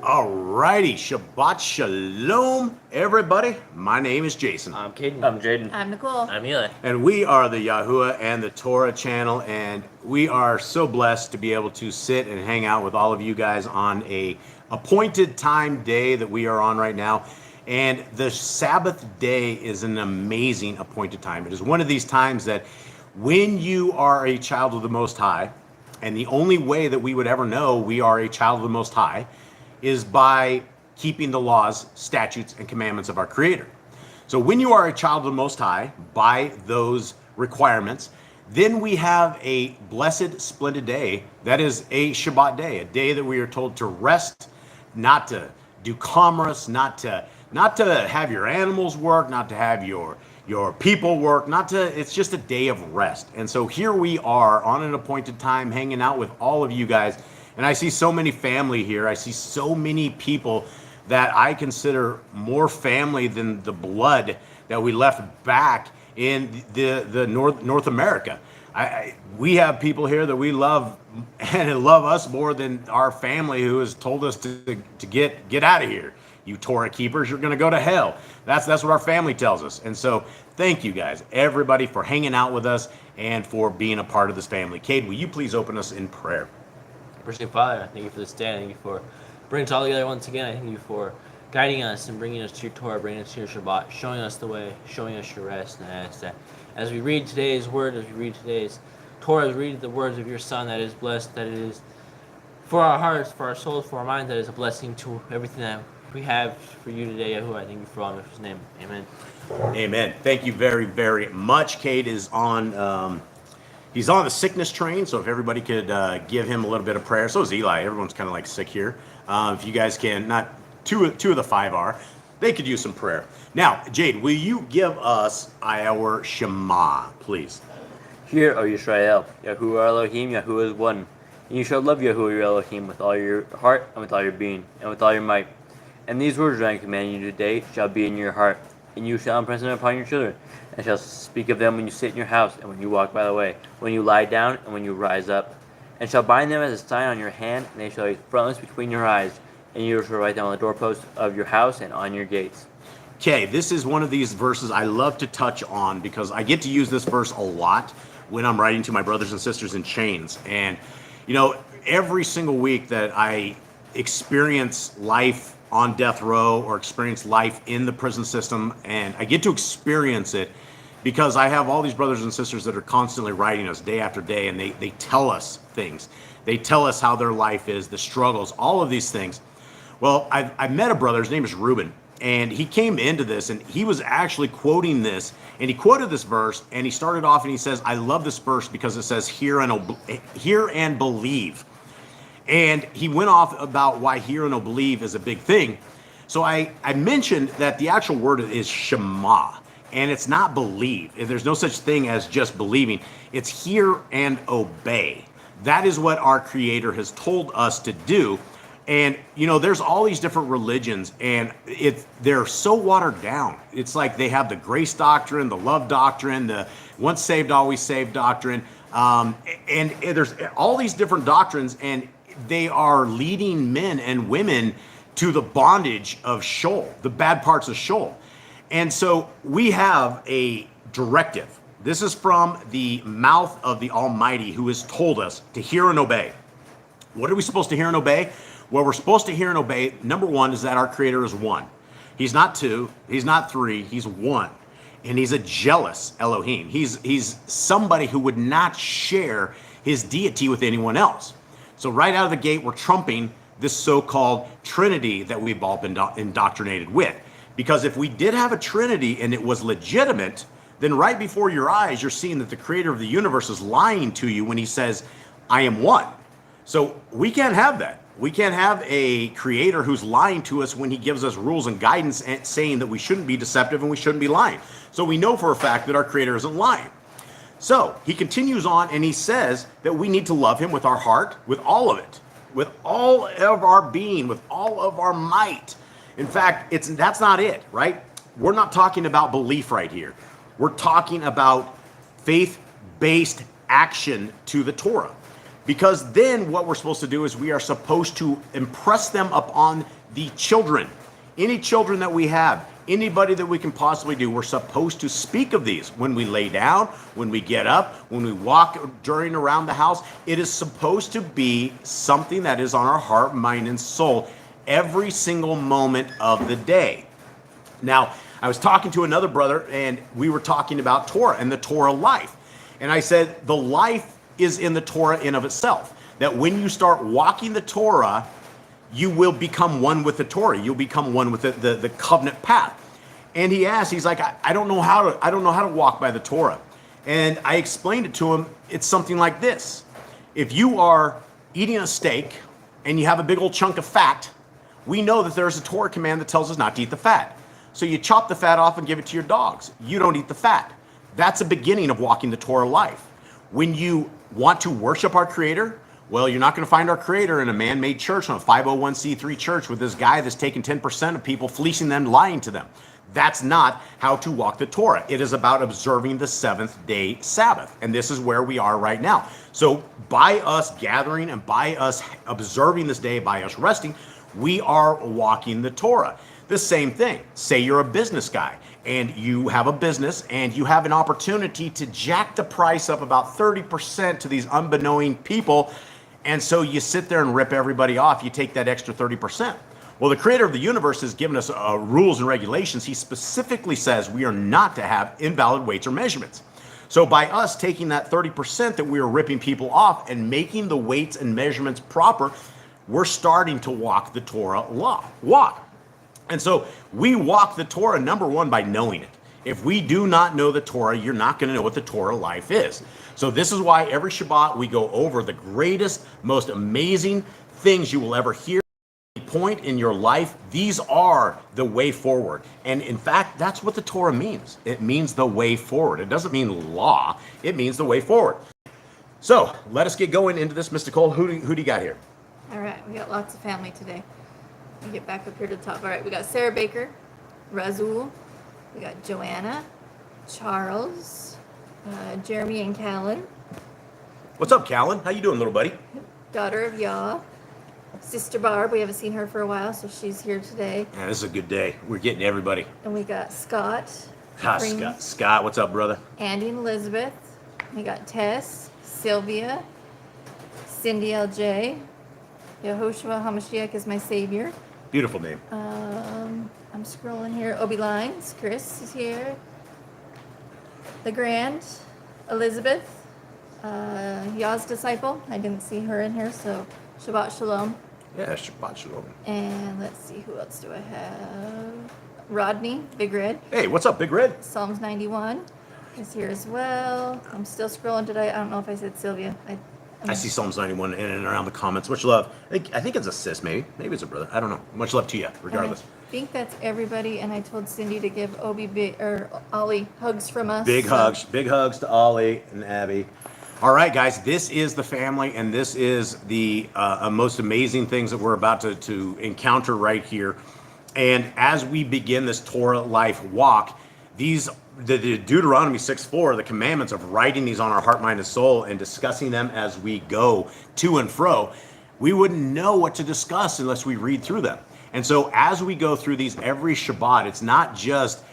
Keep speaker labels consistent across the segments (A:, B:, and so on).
A: Alrighty, Shabbat Shalom, everybody. My name is Jason.
B: I'm Caden.
C: I'm Jaden.
D: I'm Nicole.
C: I'm Eli.
A: And we are the Yahuwah and the Torah channel, and we are so blessed to be able to sit and hang out with all of you guys on a appointed time day that we are on right now. And the Sabbath day is an amazing appointed time. It is one of these times that when you are a child of the Most High, and the only way that we would ever know we are a child of the Most High is by keeping the laws, statutes, and commandments of our Creator. So when you are a child of the Most High, by those requirements, then we have a blessed, splendid day that is a Shabbat day, a day that we are told to rest, not to do commerce, not to have your animals work, not to have your people work, it's just a day of rest. And so here we are on an appointed time, hanging out with all of you guys. And I see so many family here. I see so many people that I consider more family than the blood that we left back in the North America. We have people here that we love and love us more than our family who has told us to get out of here. You Torah keepers, you're going to go to hell. That's what our family tells us. And so thank you guys, everybody, for hanging out with us and for being a part of this family. Cade, will you please open us in prayer?
B: Merciful Father, I thank you for this day. I thank you for bringing us all together once again. I thank you for guiding us and bringing us to your Torah, bringing us to your Shabbat, showing us the way, showing us your rest. And I ask that as we read today's word, as we read today's Torah, as we read the words of your Son, that is blessed, that it is for our hearts, for our souls, for our minds, that is a blessing to everything that we have for you today, Yahuwah. I thank you for all in his name. Amen.
A: Amen. Thank you very, very much. Cade is on... he's on the sickness train, so if everybody could give him a little bit of prayer. So is Eli. Everyone's kind of like sick here. If you guys can, not two of the five are, they could use some prayer. Now, Jade, will you give us our Shema, please?
C: Hear, O Yisrael, Yahuwah Elohim, Yahuwah is one. And you shall love Yahuwah your Elohim with all your heart, and with all your being, and with all your might. And these words that I command you today shall be in your heart, and you shall impress them upon your children, and shall speak of them when you sit in your house, and when you walk by the way, when you lie down, and when you rise up. And shall bind them as a sign on your hand, and they shall be frontlets between your eyes, and you shall write them on the doorposts of your house and on your gates.
A: Okay, this is one of these verses I love to touch on because I get to use this verse a lot when I'm writing to my brothers and sisters in chains. And, you know, every single week that I experience life on death row or experience life in the prison system, and I get to experience it because I have all these brothers and sisters that are constantly writing us day after day, and they tell us things. They tell us how their life is, the struggles, all of these things. Well, I met a brother, his name is Reuben, and he came into this, and he was actually quoting this, and he quoted this verse, and he started off and he says, I love this verse because it says, hear and believe. And he went off about why hear and believe is a big thing. So I mentioned that the actual word is Shema, and it's not believe. There's no such thing as just believing. It's hear and obey. That is what our Creator has told us to do. And, you know, there's all these different religions, and they're so watered down. It's like they have the grace doctrine, the love doctrine, the once saved, always saved doctrine. And there's all these different doctrines, and they are leading men and women to the bondage of Sheol, the bad parts of Sheol. And so we have a directive. This is from the mouth of the Almighty, who has told us to hear and obey. What are we supposed to hear and obey? Well, we're supposed to hear and obey. Number one is that our Creator is one. He's not two. He's not three. He's one. And he's a jealous Elohim. He's somebody who would not share his deity with anyone else. So right out of the gate, we're trumping this so-called Trinity that we've all been indoctrinated with. Because if we did have a Trinity and it was legitimate, then right before your eyes, you're seeing that the Creator of the universe is lying to you when he says, I am one. So we can't have that. We can't have a Creator who's lying to us when he gives us rules and guidance and saying that we shouldn't be deceptive and we shouldn't be lying. So we know for a fact that our Creator isn't lying. So he continues on and he says that we need to love him with our heart, with all of it, with all of our being, with all of our might. In fact, that's not it, right? We're not talking about belief right here. We're talking about faith-based action to the Torah. Because then what we're supposed to do is we are supposed to impress them upon the children. Any children that we have, anybody that we can possibly do, we're supposed to speak of these. When we lay down, when we get up, when we walk during around the house, it is supposed to be something that is on our heart, mind, and soul every single moment of the day. Now, I was talking to another brother, and we were talking about Torah and the Torah life. And I said, the life is in the Torah in of itself. That when you start walking the Torah, you will become one with the Torah. You'll become one with the covenant path. And he asked, he's like, I don't know how to walk by the Torah. And I explained it to him. It's something like this. If you are eating a steak and you have a big old chunk of fat, we know that there's a Torah command that tells us not to eat the fat. So you chop the fat off and give it to your dogs. You don't eat the fat. That's a beginning of walking the Torah life. When you want to worship our Creator, Well, you're not going to find our Creator in a man-made church, on a 501c3 church with this guy that's taking 10% of people, fleecing them, lying to them. That's not how to walk the Torah. It is about observing the seventh-day Sabbath. And this is where we are right now. So by us gathering and by us observing this day, by us resting, we are walking the Torah. The same thing. Say you're a business guy and you have a business and you have an opportunity to jack the price up about 30% to these unbeknowing people. And so you sit there and rip everybody off. You take that extra 30%. Well, the Creator of the universe has given us rules and regulations. He specifically says we are not to have invalid weights or measurements. So by us taking that 30% that we are ripping people off and making the weights and measurements proper, we're starting to walk the Torah walk. And so we walk the Torah, number one, by knowing it. If we do not know the Torah, you're not going to know what the Torah life is. So this is why every Shabbat we go over the greatest, most amazing things you will ever hear. Point in your life, these are the way forward. And in fact, that's what the Torah means. It means the way forward. It doesn't mean law. It means the way forward. So let us get going into this, Mr. Cole. Who do you got here?
D: All right, we got lots of family today. Let me get back up here to the top. All right, we got Sarah Baker, Razul, we got Joanna, Charles, Jeremy and Callan.
A: What's up, Callan? How you doing, little buddy?
D: Daughter of Yah. Sister Barb, we haven't seen her for a while, so she's here today.
A: Yeah, this is a good day. We're getting everybody.
D: And we got Scott.
A: Scott, what's up, brother?
D: Andy and Elizabeth. We got Tess, Sylvia, Cindy LJ, Yehoshua HaMashiach is my savior.
A: Beautiful name.
D: I'm scrolling here. Obi Lines, Chris is here. The Grand, Elizabeth, Yah's disciple. I didn't see her in here, so Shabbat Shalom.
A: Yeah, Shabbat Shalom.
D: And let's see, who else do I have? Rodney, Big Red.
A: Hey, what's up, Big Red?
D: Psalms 91 is here as well. I'm still scrolling. I don't know if I said Sylvia.
A: I see Psalms 91 in and around the comments. Much love. I think it's a sis, maybe. Maybe it's a brother. I don't know. Much love to you, regardless.
D: I think that's everybody, and I told Cindy to give Ollie hugs from us.
A: Big hugs to Ollie and Abby. All right, guys, this is the family, and this is the most amazing things that we're about to encounter right here. And as we begin this Torah life walk, the Deuteronomy 6:4, the commandments of writing these on our heart, mind, and soul and discussing them as we go to and fro, we wouldn't know what to discuss unless we read through them. And so as we go through these every Shabbat, it's not just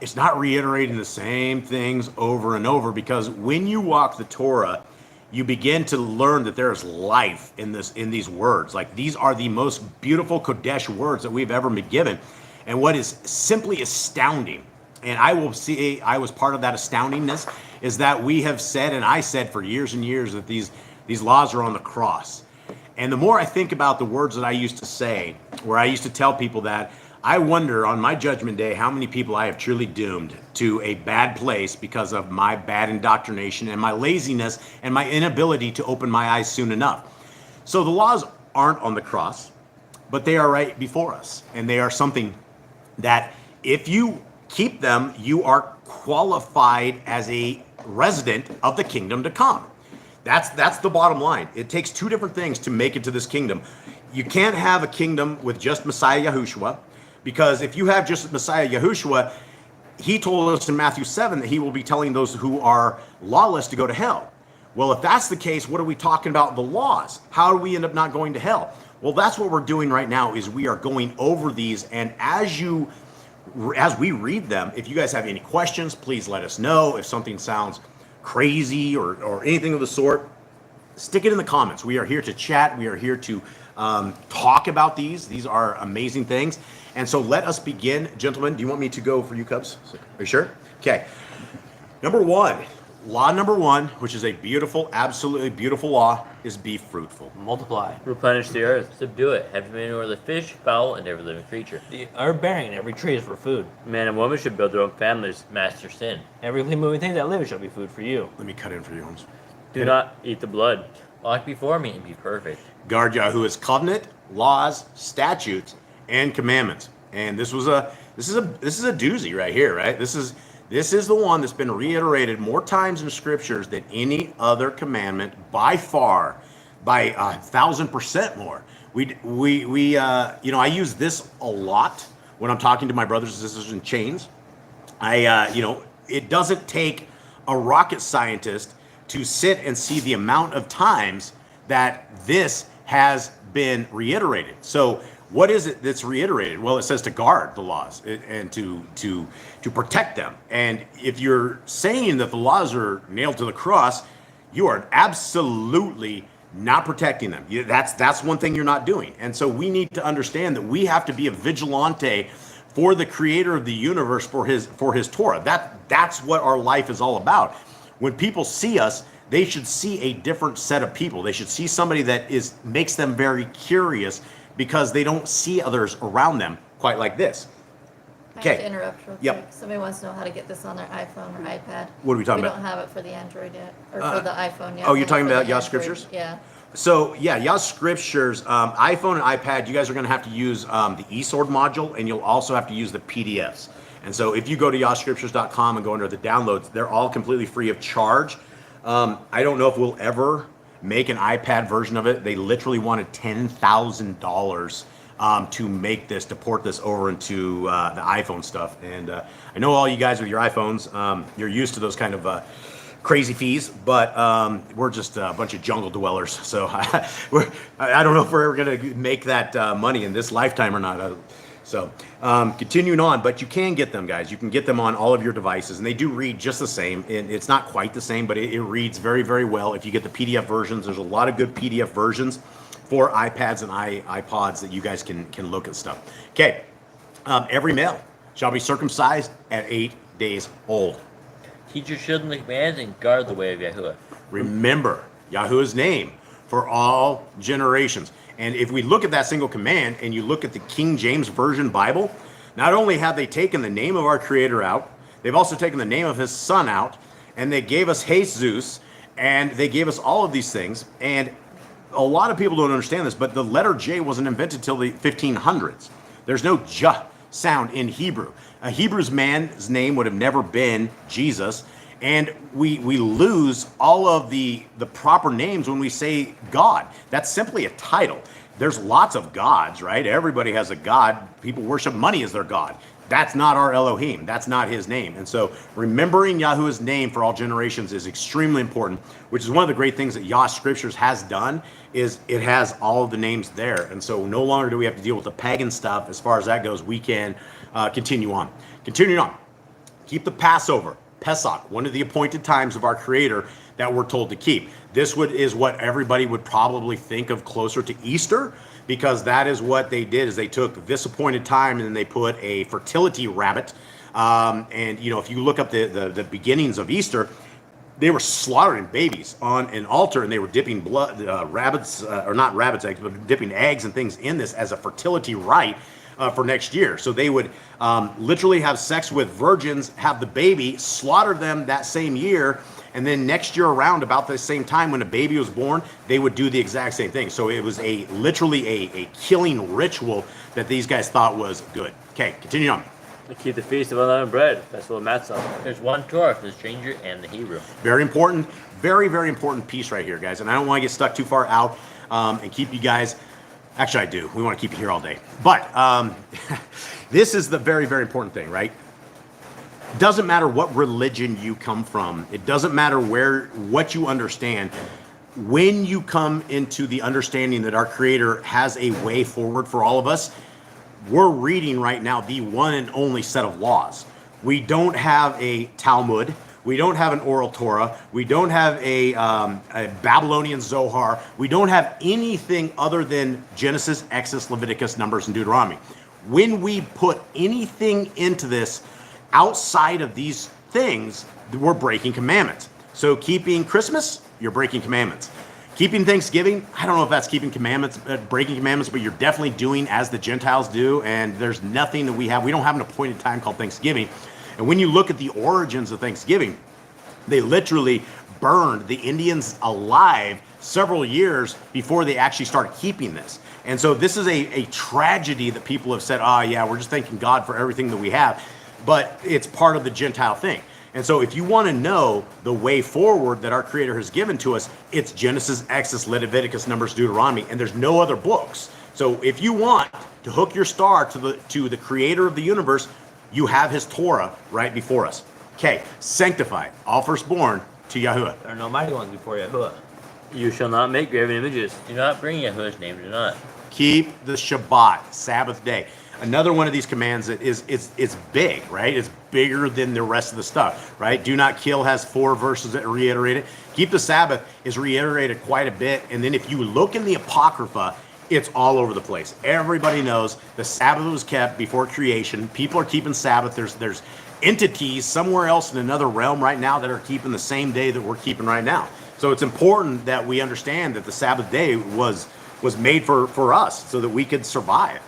A: it's not reiterating the same things over and over, because when you walk the Torah, you begin to learn that there is life in these words. Like, these are the most beautiful Kodesh words that we've ever been given. And what is simply astounding, and I was part of that astoundingness, is that we have said, and I said for years and years, that these laws are on the cross. And the more I think about the words that I used to say, where I used to tell people that, I wonder on my judgment day how many people I have truly doomed to a bad place because of my bad indoctrination and my laziness and my inability to open my eyes soon enough. So the laws aren't on the cross, but they are right before us. And they are something that if you keep them, you are qualified as a resident of the kingdom to come. That's the bottom line. It takes two different things to make it to this kingdom. You can't have a kingdom with just Messiah Yahushua, because if you have just Messiah Yahushua, he told us in Matthew 7 that he will be telling those who are lawless to go to hell. Well, if that's the case, what are we talking about the laws? How do we end up not going to hell? Well, that's what we're doing right now, is we are going over these, and as we read them, if you guys have any questions, please let us know. If something sounds crazy or anything of the sort, stick it in the comments. We are here to chat. We are here to talk about these. These are amazing things. And so let us begin. Gentlemen, do you want me to go for you, Cubs? Are you sure? Okay. Law number one, which is a beautiful, absolutely beautiful law, is be fruitful.
B: Multiply.
C: Replenish the earth, subdue it, have dominion over the fish, fowl, and every living creature.
B: The herb bearing and every tree is for food.
C: Man and woman should build their own families, master sin.
B: Every living moving thing that lives shall be food for you.
A: Let me cut in for you, Holmes.
C: Do not eat the blood. Walk before me and be perfect.
A: Guard Yahuwah's covenant, laws, statutes, and commandments. And this is a doozy right here, right? This is the one that's been reiterated more times in scriptures than any other commandment by far. by 1,000% more. I use this a lot when I'm talking to my brothers and sisters in chains. It doesn't take a rocket scientist to sit and see the amount of times that this has been reiterated. So what is it that's reiterated? Well, it says to guard the laws and to protect them. And if you're saying that the laws are nailed to the cross, you are absolutely not protecting them. That's one thing you're not doing. And so we need to understand that we have to be a vigilante for the creator of the universe, for his Torah. That's what our life is all about. When people see us, they should see a different set of people. They should see somebody that makes them very curious, because they don't see others around them quite like this.
D: I have to
A: Okay.
D: interrupt real quick.
A: Yep.
D: Somebody wants to know how to get this on their iPhone or iPad.
A: What are we talking
D: We
A: about?
D: don't have it for the Android yet, or for the iPhone yet.
A: oh, you're
D: only
A: talking
D: for
A: about
D: the
A: Yah
D: Android.
A: Scriptures?
D: Yeah.
A: So yeah, Yah Scriptures, iPhone and iPad, you guys are going to have to use the eSword module, and you'll also have to use the PDFs. And so if you go to yahscriptures.com and go under the downloads, they're all completely free of charge. I don't know if we'll ever make an iPad version of it. They literally wanted $10,000 to make this, to port this over into the iPhone stuff. And I know all you guys with your iPhones, you're used to those kind of crazy fees, but we're just a bunch of jungle dwellers. So I don't know if we're ever going to make that money in this lifetime or not. Continuing on, but you can get them, guys. You can get them on all of your devices, and they do read just the same. And it's not quite the same, but it reads very, very well. If you get the PDF versions, there's a lot of good PDF versions for iPads and iPods that you guys can look at stuff. Okay, every male shall be circumcised at 8 days old.
B: Teach your children the commands and guard the way of Yahuwah.
A: Remember Yahuwah's name for all generations. And if we look at that single command and you look at the King James Version Bible, not only have they taken the name of our Creator out, they've also taken the name of His Son out, and they gave us Jesus, and they gave us all of these things. And a lot of people don't understand this, but the letter J wasn't invented till the 1500s. There's no J sound in Hebrew. A Hebrew's man's name would have never been Jesus. And we lose all of the proper names when we say God. That's simply a title. There's lots of gods, right? Everybody has a god. People worship money as their god. That's not our Elohim. That's not his name. And so remembering Yahuwah's name for all generations is extremely important, which is one of the great things that Yah Scriptures has done, is it has all of the names there. And so no longer do we have to deal with the pagan stuff. As far as that goes, we can continue on. Continuing on. Keep the Passover. Pesach, one of the appointed times of our Creator that we're told to keep. This is what everybody would probably think of closer to Easter, because that is what they did, is they took this appointed time and then they put a fertility rabbit. And if you look up the beginnings of Easter, they were slaughtering babies on an altar, and they were dipping blood, rabbits, or not rabbits' eggs, but dipping eggs and things in this as a fertility rite. For next year. So they would literally have sex with virgins, have the baby, slaughter them that same year, and then next year around, about the same time when a baby was born, they would do the exact same thing. So it was literally a killing ritual that these guys thought was good. Okay, continue on.
C: To keep the Feast of Unleavened Bread, Festival of Matzah.
B: There's one Torah for the stranger and the Hebrew.
A: Very important, very, very important piece right here, guys. And I don't want to get stuck too far out and keep you guys. Actually, I do. We want to keep you here all day. But this is the very, very important thing, right? It doesn't matter what religion you come from. It doesn't matter what you understand. When you come into the understanding that our Creator has a way forward for all of us, we're reading right now the one and only set of laws. We don't have a Talmud. We don't have an oral Torah. We don't have a Babylonian Zohar. We don't have anything other than Genesis, Exodus, Leviticus, Numbers, and Deuteronomy. When we put anything into this outside of these things, we're breaking commandments. So keeping Christmas, you're breaking commandments. Keeping Thanksgiving, I don't know if that's keeping commandments, breaking commandments, but you're definitely doing as the Gentiles do. And there's nothing that we don't have an appointed time called Thanksgiving. And when you look at the origins of Thanksgiving, they literally burned the Indians alive several years before they actually started keeping this. And so this is a tragedy that people have said, yeah, we're just thanking God for everything that we have. But it's part of the Gentile thing. And so if you want to know the way forward that our Creator has given to us, it's Genesis, Exodus, Leviticus, Numbers, Deuteronomy, and there's no other books. So if you want to hook your star to the Creator of the universe, you have His Torah right before us. Okay, sanctify all firstborn to Yahuwah.
B: There are no mighty ones before Yahuwah.
C: You shall not make graven images.
B: Do not bring Yahuwah's name. Do not.
A: Keep the Shabbat, Sabbath day. Another one of these commands that it's big, right? It's bigger than the rest of the stuff, right? Do not kill has 4 verses that reiterate it. Keep the Sabbath is reiterated quite a bit. And then if you look in the Apocrypha, it's all over the place. Everybody knows the Sabbath was kept before creation. People are keeping Sabbath. There's entities somewhere else in another realm right now that are keeping the same day that we're keeping right now. So it's important that we understand that the Sabbath day was made for us so that we could survive.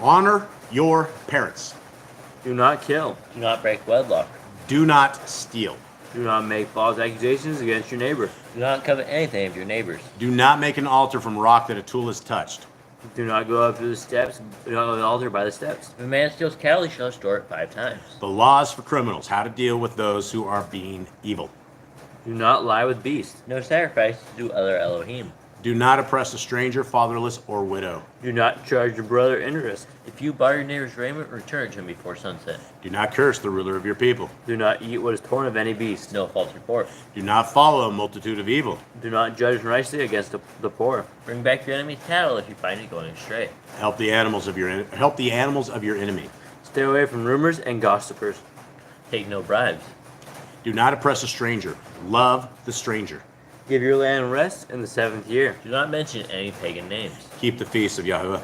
A: Honor your parents.
C: Do not kill.
B: Do not break wedlock.
A: Do not steal.
C: Do not make false accusations against your neighbor.
B: Do not covet anything of your neighbor's.
A: Do not make an altar from rock that a tool has touched.
C: Do not go up to the steps. Do not go to the altar by the steps.
B: If a man steals cattle, he shall restore it 5 times.
A: The laws for criminals, how to deal with those who are being evil.
C: Do not lie with beasts.
B: No sacrifice to other Elohim.
A: Do not oppress a stranger, fatherless, or widow.
C: Do not charge your brother interest.
B: If you borrow your neighbor's raiment, return it to him before sunset.
A: Do not curse the ruler of your people.
C: Do not eat what is torn of any beast.
B: No false report.
A: Do not follow a multitude of evil.
C: Do not judge unrighteously against the poor.
B: Bring back your enemy's cattle if you find it going astray.
A: Help the animals of your enemy.
C: Stay away from rumors and gossipers.
B: Take no bribes.
A: Do not oppress a stranger. Love the stranger.
C: Give your land rest in the 7th year.
B: Do not mention any pagan names.
A: Keep the feast of Yahuwah.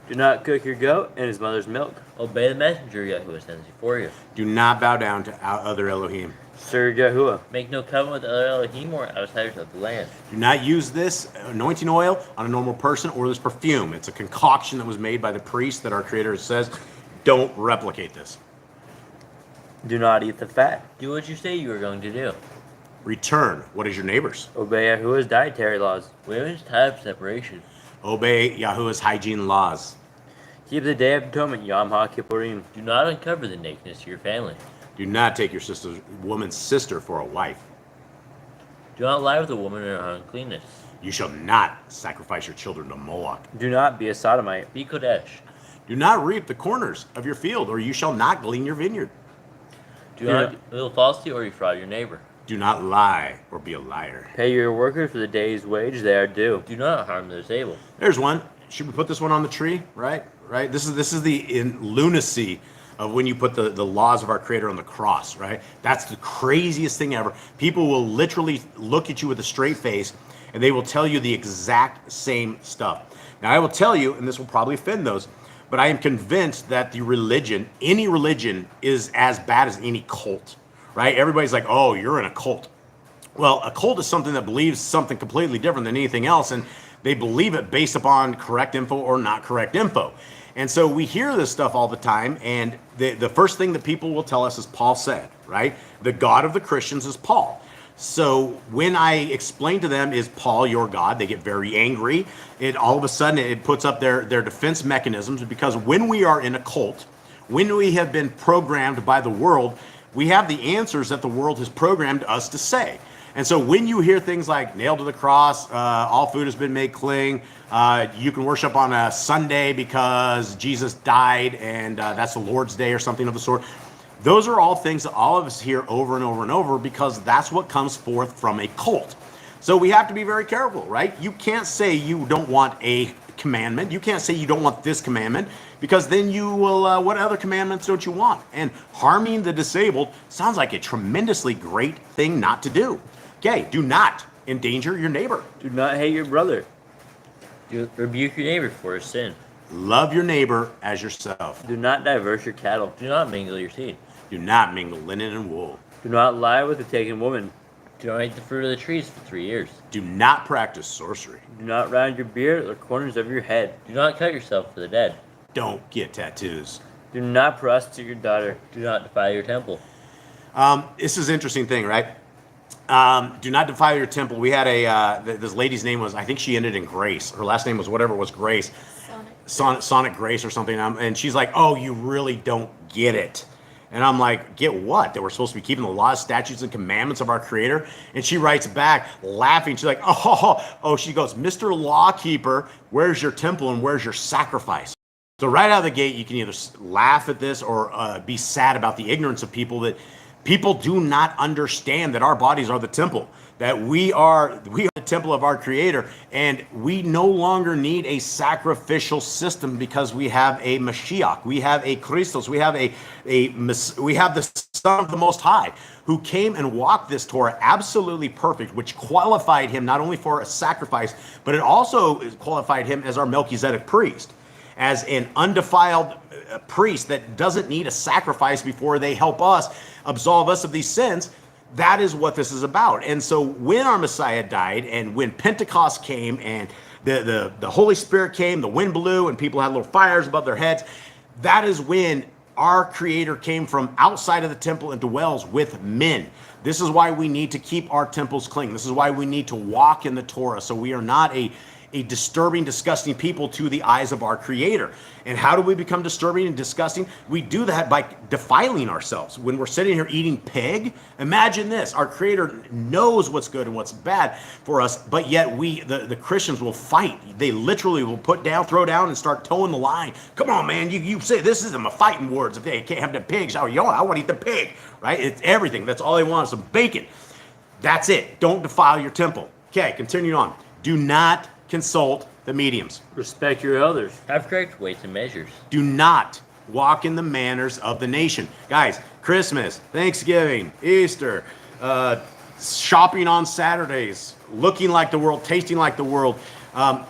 C: Do not cook your goat and his mother's milk.
B: Obey the messenger Yahuwah sends before you.
A: Do not bow down to other Elohim.
C: Serve Yahuwah.
B: Make no covenant with other Elohim or outsiders of the land.
A: Do not use this anointing oil on a normal person or this perfume. It's a concoction that was made by the priest that our Creator says, don't replicate this.
C: Do not eat the fat.
B: Do what you say you are going to do.
A: Return what is your neighbor's.
C: Obey Yahuwah's dietary laws.
B: Women's time of separation.
A: Obey Yahuwah's hygiene laws.
C: Keep the Day of Atonement, Yom HaKippurim.
B: Do not uncover the nakedness of your family.
A: Do not take your woman's sister for a wife.
B: Do not lie with a woman in her uncleanness.
A: You shall not sacrifice your children to Moloch.
C: Do not be a sodomite.
B: Be Kodesh.
A: Do not reap the corners of your field, or you shall not glean your vineyard.
B: Do not deal falsely or defraud your neighbor.
A: Do not lie or be a liar.
C: Pay your workers for the day's wage they are due.
B: Do not harm the disabled.
A: There's one. Should we put this one on the tree? Right? This is the lunacy of when you put the laws of our Creator on the cross, right? That's the craziest thing ever. People will literally look at you with a straight face and they will tell you the exact same stuff. Now, I will tell you, and this will probably offend those, but I am convinced that any religion is as bad as any cult, right? Everybody's like, oh, you're in a cult. Well, a cult is something that believes something completely different than anything else, and they believe it based upon correct info or not correct info. And so we hear this stuff all the time, and the first thing that people will tell us is Paul said, right? The God of the Christians is Paul. So when I explain to them, is Paul your God? They get very angry. All of a sudden, it puts up their defense mechanisms, because when we are in a cult, when we have been programmed by the world, we have the answers that the world has programmed us to say. And so when you hear things like nailed to the cross, all food has been made clean, you can worship on a Sunday because Jesus died and that's the Lord's Day or something of the sort. Those are all things that all of us hear over and over and over, because that's what comes forth from a cult. So we have to be very careful, right? You can't say you don't want a commandment. You can't say you don't want this commandment, because then you will, what other commandments don't you want? And harming the disabled sounds like a tremendously great thing not to do. Okay, do not endanger your neighbor.
C: Do not hate your brother.
B: Rebuke your neighbor for his sin.
A: Love your neighbor as yourself.
C: Do not diverse your cattle.
B: Do not mingle your seed.
A: Do not mingle linen and wool.
C: Do not lie with a taken woman.
B: Do not eat the fruit of the trees for 3 years.
A: Do not practice sorcery.
C: Do not round your beard or corners of your head.
B: Do not cut yourself for the dead.
A: Don't get tattoos.
C: Do not prostitute your daughter.
B: Do not defile your temple.
A: This is an interesting thing, right? Do not defile your temple. We had this lady's name was, I think she ended in Grace. Her last name was whatever it was, Grace. Sonic Grace or something. And she's like, oh, you really don't get it. And I'm like, get what? That we're supposed to be keeping the laws, statutes, and commandments of our Creator? And she writes back, laughing. She's like, she goes, Mr. Lawkeeper, where's your temple and where's your sacrifice? So right out of the gate, you can either laugh at this or be sad about the ignorance of people, that people do not understand that our bodies are the temple, that we are the temple of our Creator, and we no longer need a sacrificial system because we have a Mashiach, we have a Christos, we have we have the Son of the Most High, who came and walked this Torah absolutely perfect, which qualified him not only for a sacrifice, but it also qualified him as our Melchizedek priest, as an undefiled priest that doesn't need a sacrifice before they help us absolve us of these sins. That is what this is about. And so when our Messiah died, and when Pentecost came, and the Holy Spirit came, the wind blew, and people had little fires above their heads, that is when our Creator came from outside of the temple and dwells with men. This is why we need to keep our temples clean. This is why we need to walk in the Torah, so we are not a disturbing, disgusting people to the eyes of our Creator. And how do we become disturbing and disgusting? We do that by defiling ourselves. When we're sitting here eating pig, imagine this. Our Creator knows what's good and what's bad for us, but yet we, the Christians, will fight. They literally will throw down and start towing the line. Come on, man, you say this isn't my fighting words. If they can't have the pigs, I want to eat the pig, right? It's everything. That's all they want is some bacon. That's it. Don't defile your temple. Okay, continuing on. Do not consult the mediums.
C: Respect your elders.
B: Have correct weights and measures.
A: Do not walk in the manners of the nation. Guys, Christmas, Thanksgiving, Easter, shopping on Saturdays, looking like the world, tasting like the world.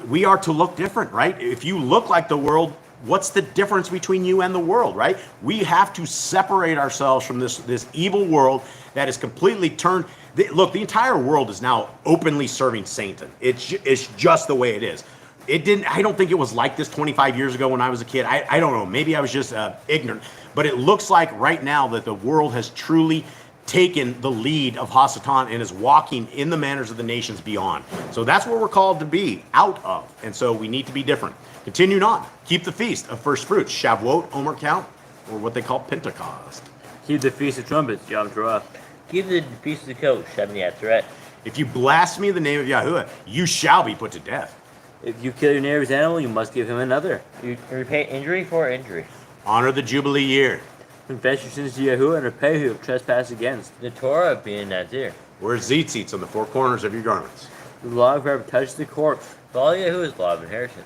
A: We are to look different, right? If you look like the world, what's the difference between you and the world, right? We have to separate ourselves from this evil world that is completely turned. Look, the entire world is now openly serving Satan. It's just the way it is. I don't think it was like this 25 years ago when I was a kid. I don't know. Maybe I was just ignorant. But it looks like right now that the world has truly taken the lead of Hasatan and is walking in the manners of the nations beyond. So that's what we're called to be out of. And so we need to be different. Continuing on. Keep the feast of first fruits, Shavuot, Omer count, or what they call Pentecost.
C: Keep the feast of trumpets, Yom Torah.
B: Give the piece of the coat, Shabbat Atzeret.
A: If you blaspheme the name of Yahuwah, you shall be put to death.
C: If you kill your neighbor's animal, you must give him another.
B: You repay injury for injury.
A: Honor the Jubilee year.
C: Confess your sins to Yahuwah and repay who you have trespassed against.
B: The Torah being Nazir.
A: Wear tzitzits on the four corners of your garments.
C: The law of whoever touches the corpse.
B: Follow Yahuwah's law of inheritance.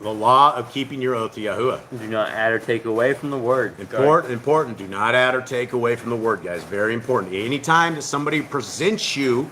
A: The law of keeping your oath to Yahuwah.
C: Do not add or take away from the word.
A: Important. Do not add or take away from the word, guys. Very important. Anytime that somebody presents you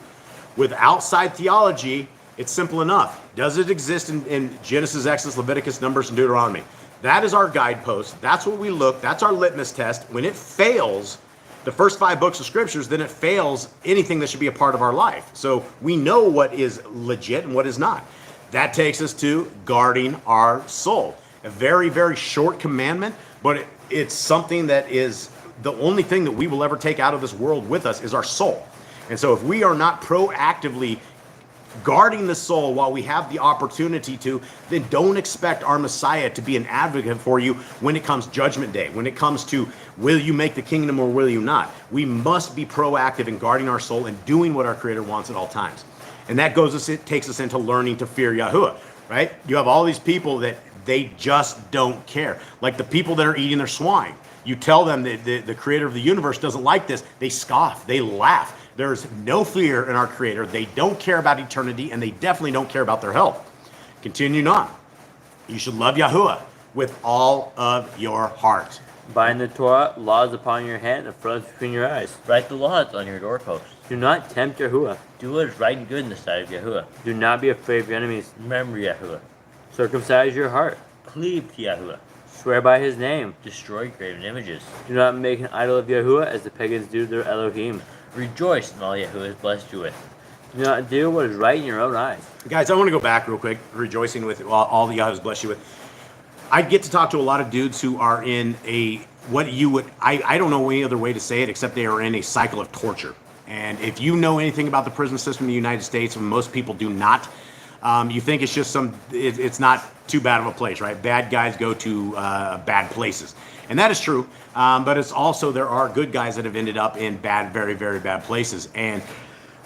A: with outside theology, it's simple enough. Does it exist in Genesis, Exodus, Leviticus, Numbers, and Deuteronomy? That is our guidepost. That's what we look. That's our litmus test. When it fails the first 5 books of scriptures, then it fails anything that should be a part of our life. So we know what is legit and what is not. That takes us to guarding our soul. A very, very short commandment, but it's something that is the only thing that we will ever take out of this world with us is our soul. And so if we are not proactively guarding the soul while we have the opportunity to, then don't expect our Messiah to be an advocate for you when it comes Judgment Day, when it comes to will you make the kingdom or will you not. We must be proactive in guarding our soul and doing what our Creator wants at all times. And that takes us into learning to fear Yahuwah, right? You have all these people that they just don't care. Like the people that are eating their swine. You tell them that the Creator of the universe doesn't like this. They scoff. They laugh. There's no fear in our Creator. They don't care about eternity, and they definitely don't care about their health. Continuing on. You should love Yahuwah with all of your heart.
C: Bind the Torah, laws upon your hand, and fronts between your eyes.
B: Write the laws on your doorposts.
C: Do not tempt Yahuwah.
B: Do what is right and good in the sight of Yahuwah.
C: Do not be afraid of your enemies.
B: Remember Yahuwah.
C: Circumcise your heart.
B: Cleave to Yahuwah.
C: Swear by his name.
B: Destroy graven images.
C: Do not make an idol of Yahuwah as the pagans do their Elohim.
B: Rejoice in all Yahuwah has blessed you with.
C: Do not do what is right in your own eyes.
A: Guys, I want to go back real quick, rejoicing with all the Yahuwah has blessed you with. I get to talk to a lot of dudes who are in I don't know any other way to say it except they are in a cycle of torture. And if you know anything about the prison system in the United States, and most people do not, you think it's just it's not too bad of a place, right? Bad guys go to bad places. And that is true, but it's also, there are good guys that have ended up in bad, very, very bad places. And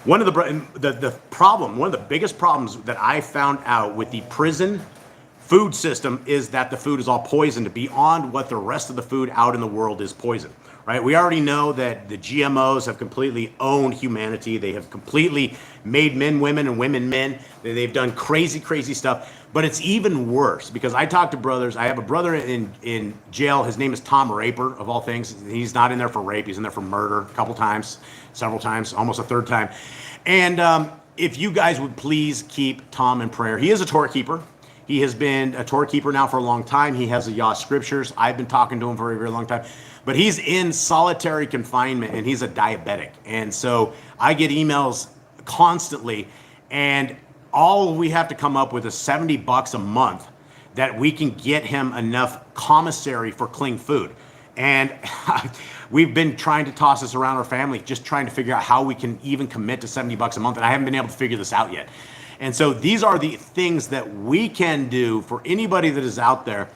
A: one of one of the biggest problems that I found out with the prison food system is that the food is all poisoned beyond what the rest of the food out in the world is poisoned, right? We already know that the GMOs have completely owned humanity. They have completely made men women and women men. They've done crazy, crazy stuff. But it's even worse because I talk to brothers. I have a brother in jail. His name is Tom Raper, of all things. He's not in there for rape. He's in there for murder a couple times, several times, almost a third time. And if you guys would please keep Tom in prayer. He is a Torah keeper. He has been a Torah keeper now for a long time. He has the Yah Scriptures. I've been talking to him for a very long time. But he's in solitary confinement, and he's a diabetic. And so I get emails constantly, and all we have to come up with is $70 a month that we can get him enough commissary for clean food. And we've been trying to toss this around our family, just trying to figure out how we can even commit to $70 a month, and I haven't been able to figure this out yet. And so these are the things that we can do for anybody that is out there.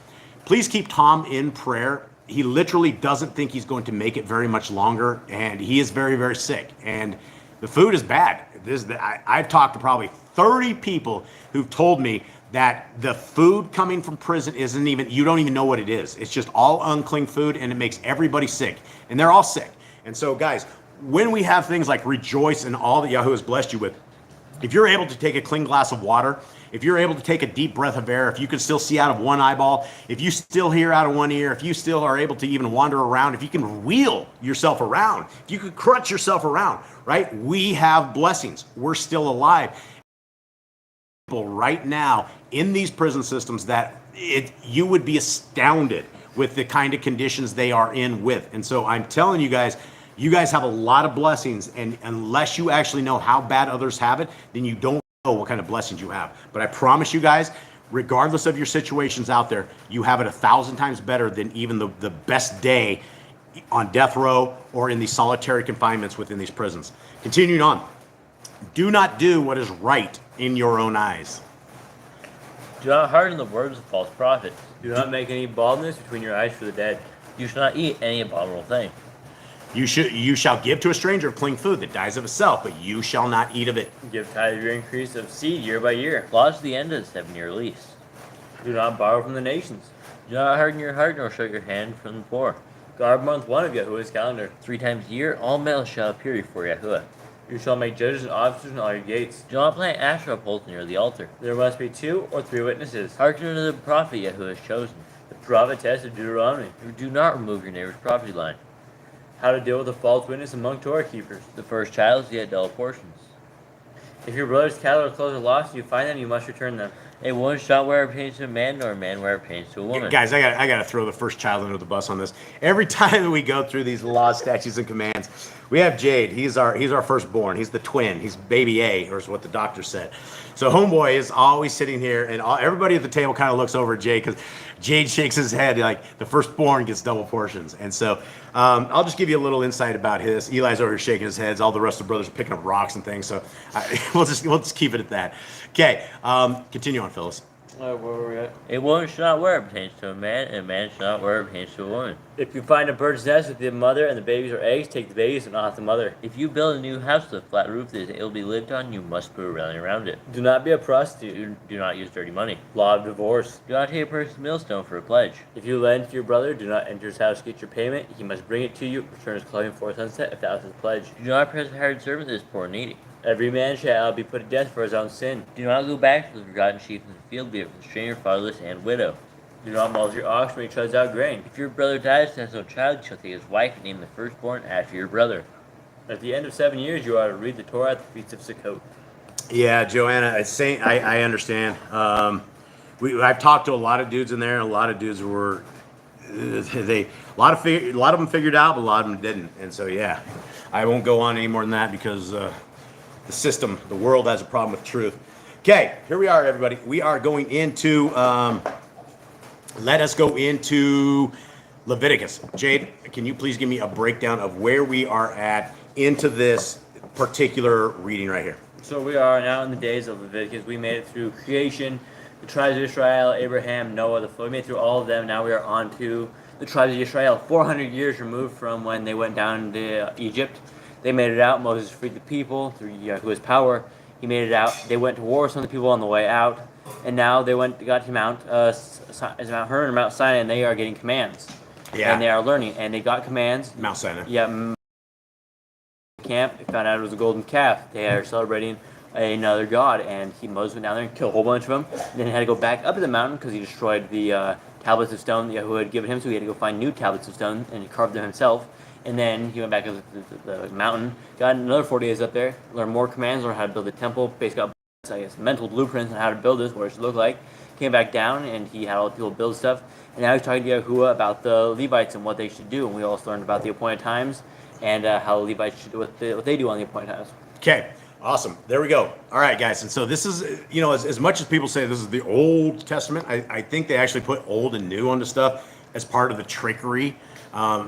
A: Please keep Tom in prayer. He literally doesn't think he's going to make it very much longer, and he is very, very sick. And the food is bad. I've talked to probably 30 people who've told me that the food coming from prison isn't even, you don't even know what it is. It's just all unclean food, and it makes everybody sick. And they're all sick. And so, guys, when we have things like rejoice and all that Yahweh has blessed you with, if you're able to take a clean glass of water, if you're able to take a deep breath of air, if you can still see out of one eyeball, if you still hear out of one ear, if you still are able to even wander around, if you can wheel yourself around, if you can crunch yourself around, right? We have blessings. We're still alive. People right now in these prison systems that you would be astounded with the kind of conditions they are in with. And so I'm telling you guys have a lot of blessings, and unless you actually know how bad others have it, then you don't know what kind of blessings you have. But I promise you guys, regardless of your situations out there, you have it 1,000 times better than even the best day on death row or in these solitary confinements within these prisons. Continuing on, do not do what is right in your own eyes.
C: Do not harden the words of false prophets. Do not make any baldness between your eyes for the dead.
B: You shall not eat any abominable thing.
A: You shall give to a stranger of clean food that dies of itself, but you shall not eat of it.
C: Give tithe of your increase of seed year by year.
B: Lodge the end of the 7-year lease.
C: Do not borrow from the nations.
B: Do not harden your heart, nor shut your hand from the poor.
C: Guard month 1 of Yahuwah's calendar.
B: 3 times a year, all males shall appear before Yahuwah.
C: You shall make judges and officers in all your gates.
B: Do not plant Asherah poles near the altar.
C: There must be 2 or 3 witnesses.
B: Hearken unto the prophet Yahuwah has chosen.
C: The prophetess of Deuteronomy.
B: Do not remove your neighbor's property line.
C: How to deal with a false witness among Torah keepers.
B: The first child is yet double portions.
C: If your brother's cattle or clothes are lost, you find them, you must return them.
B: A woman shall not wear a chain to a man, nor a man wear a chain to a woman.
A: Guys, I got to throw the first child under the bus on this. Every time that we go through these laws, statutes, and commands, we have Jade. He's our firstborn. He's the twin. He's baby A, or is what the doctor said. So homeboy is always sitting here, and everybody at the table kind of looks over at Jade because Jade shakes his head like the firstborn gets double portions. And so I'll just give you a little insight about his. Eli's over here shaking his heads. All the rest of the brothers are picking up rocks and things. So we'll just keep it at that. Okay, continue on, Phyllis.
C: Where were we at?
B: A woman shall not wear a chain to a man, and a man shall not wear a chain to a woman.
C: If you find a bird's nest with the mother and the babies or eggs, take the babies and not the mother.
B: If you build a new house with a flat roof that it will be lived on, you must put a railing around it.
C: Do not be a prostitute.
B: Do not use dirty money.
C: Law of divorce.
B: Do not take a person's millstone for a pledge.
C: If you lend to your brother, do not enter his house to get your payment. He must bring it to you. Return his clothing before sunset if that was his pledge.
B: Do not oppress a hired servant that is poor and needy.
C: Every man shall be put to death for his own sin.
B: Do not go back to the forgotten sheep in the field, be it from stranger, fatherless, and widow.
C: Do not muzzle your ox when he treads out grain.
B: If your brother dies and has no child, you shall take his wife and name the firstborn after your brother.
C: At the end of 7 years, you are to read the Torah at the feast of Sukkot.
A: Yeah, Joanna, I understand. I've talked to a lot of dudes in there, and a lot of dudes were a lot of them figured out, but a lot of them didn't. And so yeah, I won't go on any more than that because the world has a problem with truth. Okay, here we are, everybody. We are going into. Let us go into Leviticus. Jade, can you please give me a breakdown of where we are at into this particular reading right here?
C: So we are now in the days of Leviticus. We made it through creation, the tribes of Israel, Abraham, Noah, the flood. We made it through all of them. Now we are on to the tribes of Israel, 400 years removed from when they went down to Egypt. They made it out. Moses freed the people through Yahuwah's power. He made it out. They went to war with some of the people on the way out. And now they got to Mount Hermon or Mount Sinai, and they are getting commands.
A: Yeah.
C: And they are learning. And they got commands.
A: Mount Sinai.
C: Yeah. Camp. They found out it was a golden calf. They are celebrating another god, and Moses went down there and killed a whole bunch of them. And then he had to go back up to the mountain because he destroyed the tablets of stone that Yahuwah had given him. So he had to go find new tablets of stone, and he carved them himself. And then he went back up the mountain, got another 40 days up there, learned more commands, learned how to build a temple, basically got, I guess, mental blueprints on how to build this, what it should look like. Came back down, and he had all the people build stuff. And now he's talking to Yahuwah about the Levites and what they should do. And we also learned about the appointed times and how the Levites should do what they do on the appointed times.
A: Okay, awesome. There we go. All right, guys. And so this is, as much as people say this is the Old Testament, I think they actually put old and new onto stuff as part of the trickery,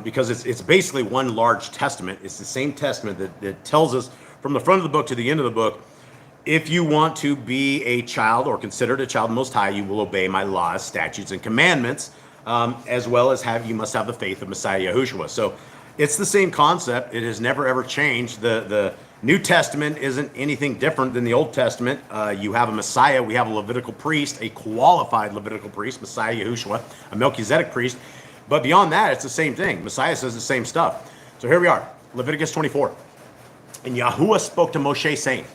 A: because it's basically one large testament. It's the same testament that tells us from the front of the book to the end of the book, if you want to be a child or considered a child of the Most High, you will obey my laws, statutes, and commandments, as well as you must have the faith of Messiah Yahushua. So it's the same concept. It has never, ever changed. The New Testament isn't anything different than the Old Testament. You have a Messiah. We have a Levitical priest, a qualified Levitical priest, Messiah Yahushua, a Melchizedek priest. But beyond that, it's the same thing. Messiah says the same stuff. So here we are, Leviticus 24. And Yahuwah spoke to Moshe, saying,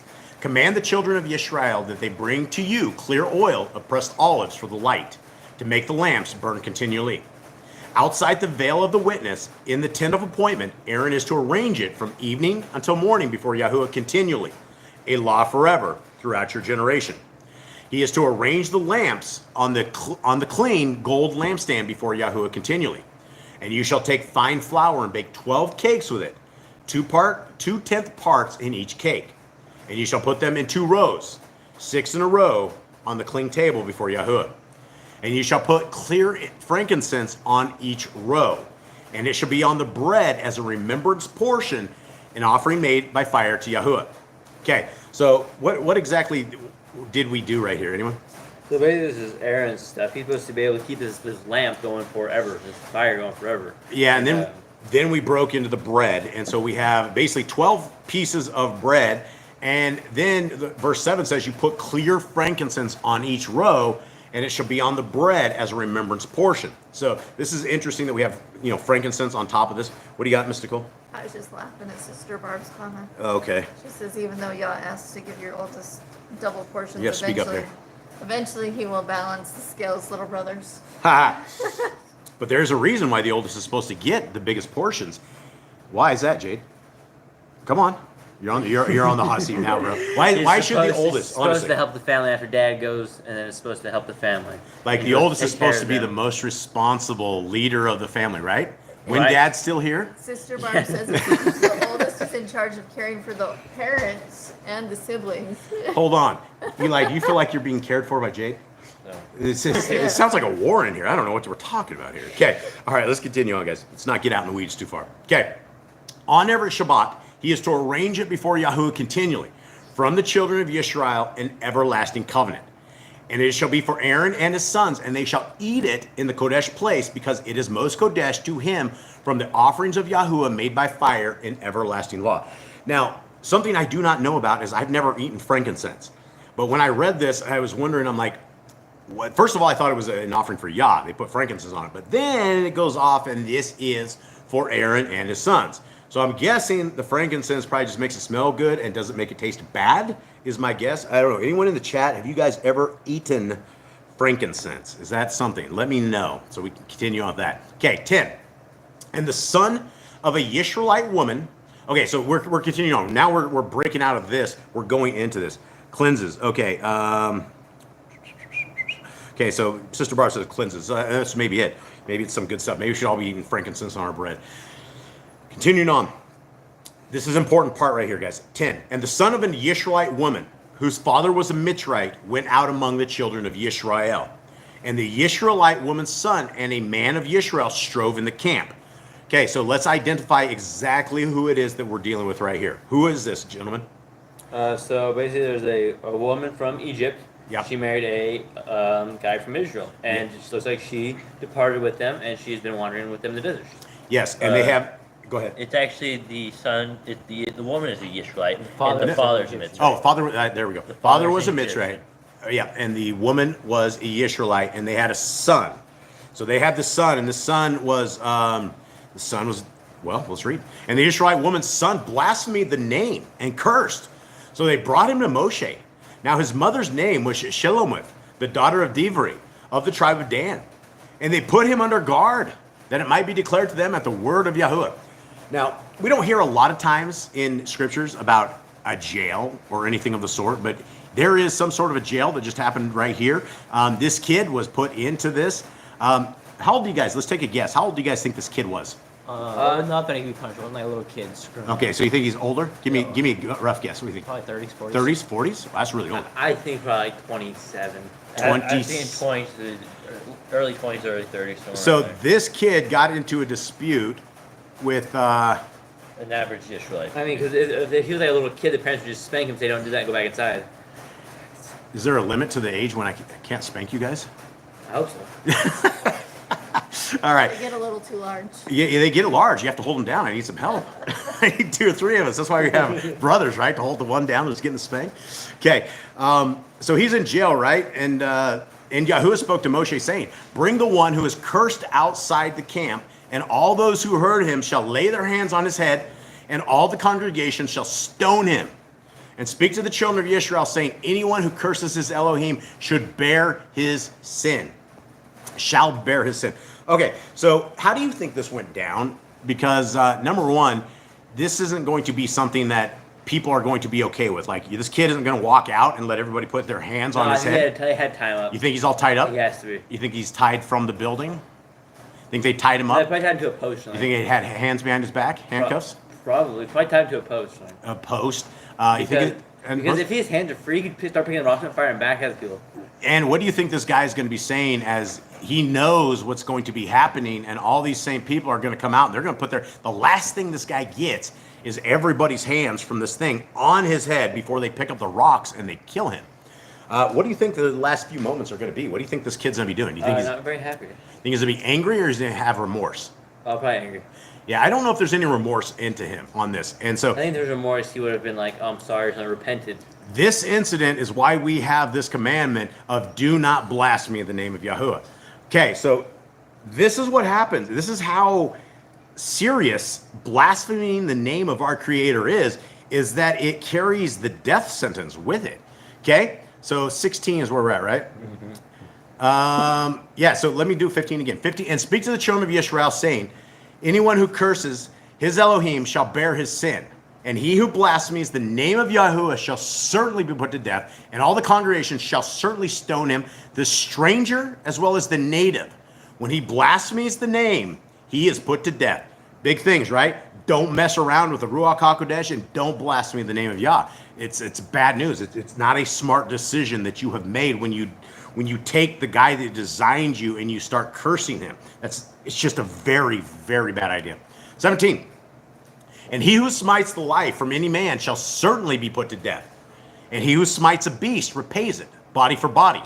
A: command the children of Yisrael that they bring to you clear oil of pressed olives for the light, to make the lamps burn continually. Outside the veil of the witness, in the tent of appointment, Aaron is to arrange it from evening until morning before Yahuwah continually, a law forever throughout your generation. He is to arrange the lamps on the clean gold lampstand before Yahuwah continually. And you shall take fine flour and bake 12 cakes with it, 2/10 parts in each cake. And you shall put them in 2 rows, 6 in a row, on the clean table before Yahuwah. And you shall put clear frankincense on each row, and it shall be on the bread as a remembrance portion, an offering made by fire to Yahuwah. Okay, so what exactly did we do right here? Anyone?
C: So basically this is Aaron's stuff. He's supposed to be able to keep this lamp going forever, this fire going forever.
A: Yeah, and then we broke into the bread, and so we have basically 12 pieces of bread, and then verse 7 says you put clear frankincense on each row, and it shall be on the bread as a remembrance portion. So this is interesting that we have, frankincense on top of this. What do you got, Mystical?
D: I was just laughing at Sister Barb's comment.
A: Okay.
D: She says, even though Yah asks to give your oldest double portions,
A: You have to speak up there.
D: Eventually he will balance the scales, little brothers.
A: Ha! But there's a reason why the oldest is supposed to get the biggest portions. Why is that, Jade? Come on. You're on the hot seat now, bro. Why should the oldest?
C: It's supposed to help the family after dad goes, and then it's supposed to help the family.
A: Like the oldest is supposed to be the most responsible leader of the family, right? When
C: Right.
A: Dad's still here.
D: Sister Barb says the oldest is in charge of caring for the parents and the siblings.
A: Hold on. Do you feel like you're being cared for by Jade?
C: No.
A: It sounds like a war in here. I don't know what we're talking about here. Okay. All right, let's continue on, guys. Let's not get out in the weeds too far. Okay. On every Shabbat, he is to arrange it before Yahuwah continually, from the children of Yisrael, an everlasting covenant. And it shall be for Aaron and his sons, and they shall eat it in the Kodesh place, because it is most Kodesh to him from the offerings of Yahuwah made by fire in everlasting law. Now, something I do not know about is I've never eaten frankincense. But when I read this, I was wondering, I'm like, what? First of all, I thought it was an offering for Yah. They put frankincense on it. But then it goes off, and this is for Aaron and his sons. So I'm guessing the frankincense probably just makes it smell good and doesn't make it taste bad, is my guess. I don't know. Anyone in the chat, have you guys ever eaten frankincense? Is that something? Let me know so we can continue on that. Okay, 10. And the son of a Yisraelite woman. Okay, so we're continuing on. Now we're breaking out of this. We're going into this. Cleanses. Okay. Okay, so Sister Barb says cleanses. That's maybe it. Maybe it's some good stuff. Maybe we should all be eating frankincense on our bread. Continuing on. This is an important part right here, guys. 10. And the son of a Yisraelite woman, whose father was a Mitzrite, went out among the children of Yisrael. And the Yisraelite woman's son and a man of Yisrael strove in the camp. Okay, so let's identify exactly who it is that we're dealing with right here. Who is this, gentlemen?
C: So basically, there's a woman from Egypt.
A: Yep.
C: She married a guy from Israel, and it looks like she departed with them, and she's been wandering with them in the desert.
A: Yes, and they have. Go ahead.
E: It's actually the son. The woman is a Yisraelite, and
B: father-
E: the father's a Mitzrayite.
A: Oh, father. There we go. Father
E: father's
A: was a
E: an
A: Mitzrayite. Yeah, and the woman was a Yisraelite, and they had a son. So they had the son, and the son was well. Let's read. And the Israelite woman's son blasphemed the name and cursed. So they brought him to Moshe. Now his mother's name was Shelomith, the daughter of Divri, of the tribe of Dan, and they put him under guard, that it might be declared to them at the word of Yahuwah. Now, we don't hear a lot of times in scriptures about a jail or anything of the sort, but there is some sort of a jail that just happened right here. This kid was put into this. How old do you guys, let's take a guess. How old do you guys think this kid was?
B: Not that he could be punished. Wasn't like a little kid. Screwing
A: Okay, so you think he's older? Give me a rough guess. What do you think?
B: Probably 30s, 40s.
A: 30s, 40s? Well, that's really old.
C: I think probably 27.
E: I've seen 20s, early 20s, early 30s. somewhere
A: So
E: around there.
A: this kid got into a dispute with,
E: An average Yisraelite.
C: I mean, because if he was like a little kid, the parents would just spank him, say, "Don't do that, and go back inside."
A: is there a limit to the age when I can't spank you guys?
C: I hope so.
A: All right.
D: They get a little too large.
A: Yeah, they get large. You have to hold them down. I need some help. I need 2 or 3 of us. That's why we have brothers, right? To hold the one down that's getting spanked. Okay. So he's in jail, right? And Yahuwah spoke to Moshe saying, bring the one who is cursed outside the camp, and all those who heard him shall lay their hands on his head, and all the congregation shall stone him. And speak to the children of Israel, saying, anyone who curses his Elohim should bear his sin. Shall bear his sin. Okay, so how do you think this went down? Because number one, this isn't going to be something that people are going to be okay with. Like, this kid isn't going to walk out and let everybody put their hands on his head.
C: He had time up.
A: You think he's all tied up?
C: He has to be.
A: You think he's tied from the building? Think they tied him
C: They
A: up?
C: probably tied him to a post.
A: You think they had hands behind his back, handcuffs,
C: Probably. Probably tied him to a post.
A: a post? You think
C: Because if his hands are free, he could start picking rocks and fire and back at people.
A: And what do you think this guy is going to be saying as he knows what's going to be happening, and all these same people are going to come out and they're going to put the last thing this guy gets is everybody's hands from this thing on his head before they pick up the rocks and they kill him. What do you think the last few moments are going to be? What do you think this kid's going to be doing? Do you think
C: Not very happy.
A: he's going to be angry, or is he going to have remorse?
C: Probably angry.
A: Yeah, I don't know if there's any remorse into him on this. And so
C: I think there's remorse. He would have been like, "Oh, I'm sorry," and repented.
A: this incident is why we have this commandment of do not blaspheme the name of Yahuwah. Okay, so this is what happens. This is how serious blaspheming the name of our Creator is that it carries the death sentence with it. Okay, so 16 is where we're at, right? Yeah, so let me do 15 again. 15, and speak to the children of Israel, saying, anyone who curses his Elohim shall bear his sin. And he who blasphemes the name of Yahuwah shall certainly be put to death, and all the congregation shall certainly stone him, the stranger as well as the native. When he blasphemes the name, he is put to death. Big things, right? Don't mess around with the Ruach HaKodesh, and don't blaspheme the name of Yah. It's bad news. It's not a smart decision that you have made when you take the guy that designed you and you start cursing him. It's just a very, very bad idea. 17. And he who smites the life from any man shall certainly be put to death. And he who smites a beast repays it, body for body.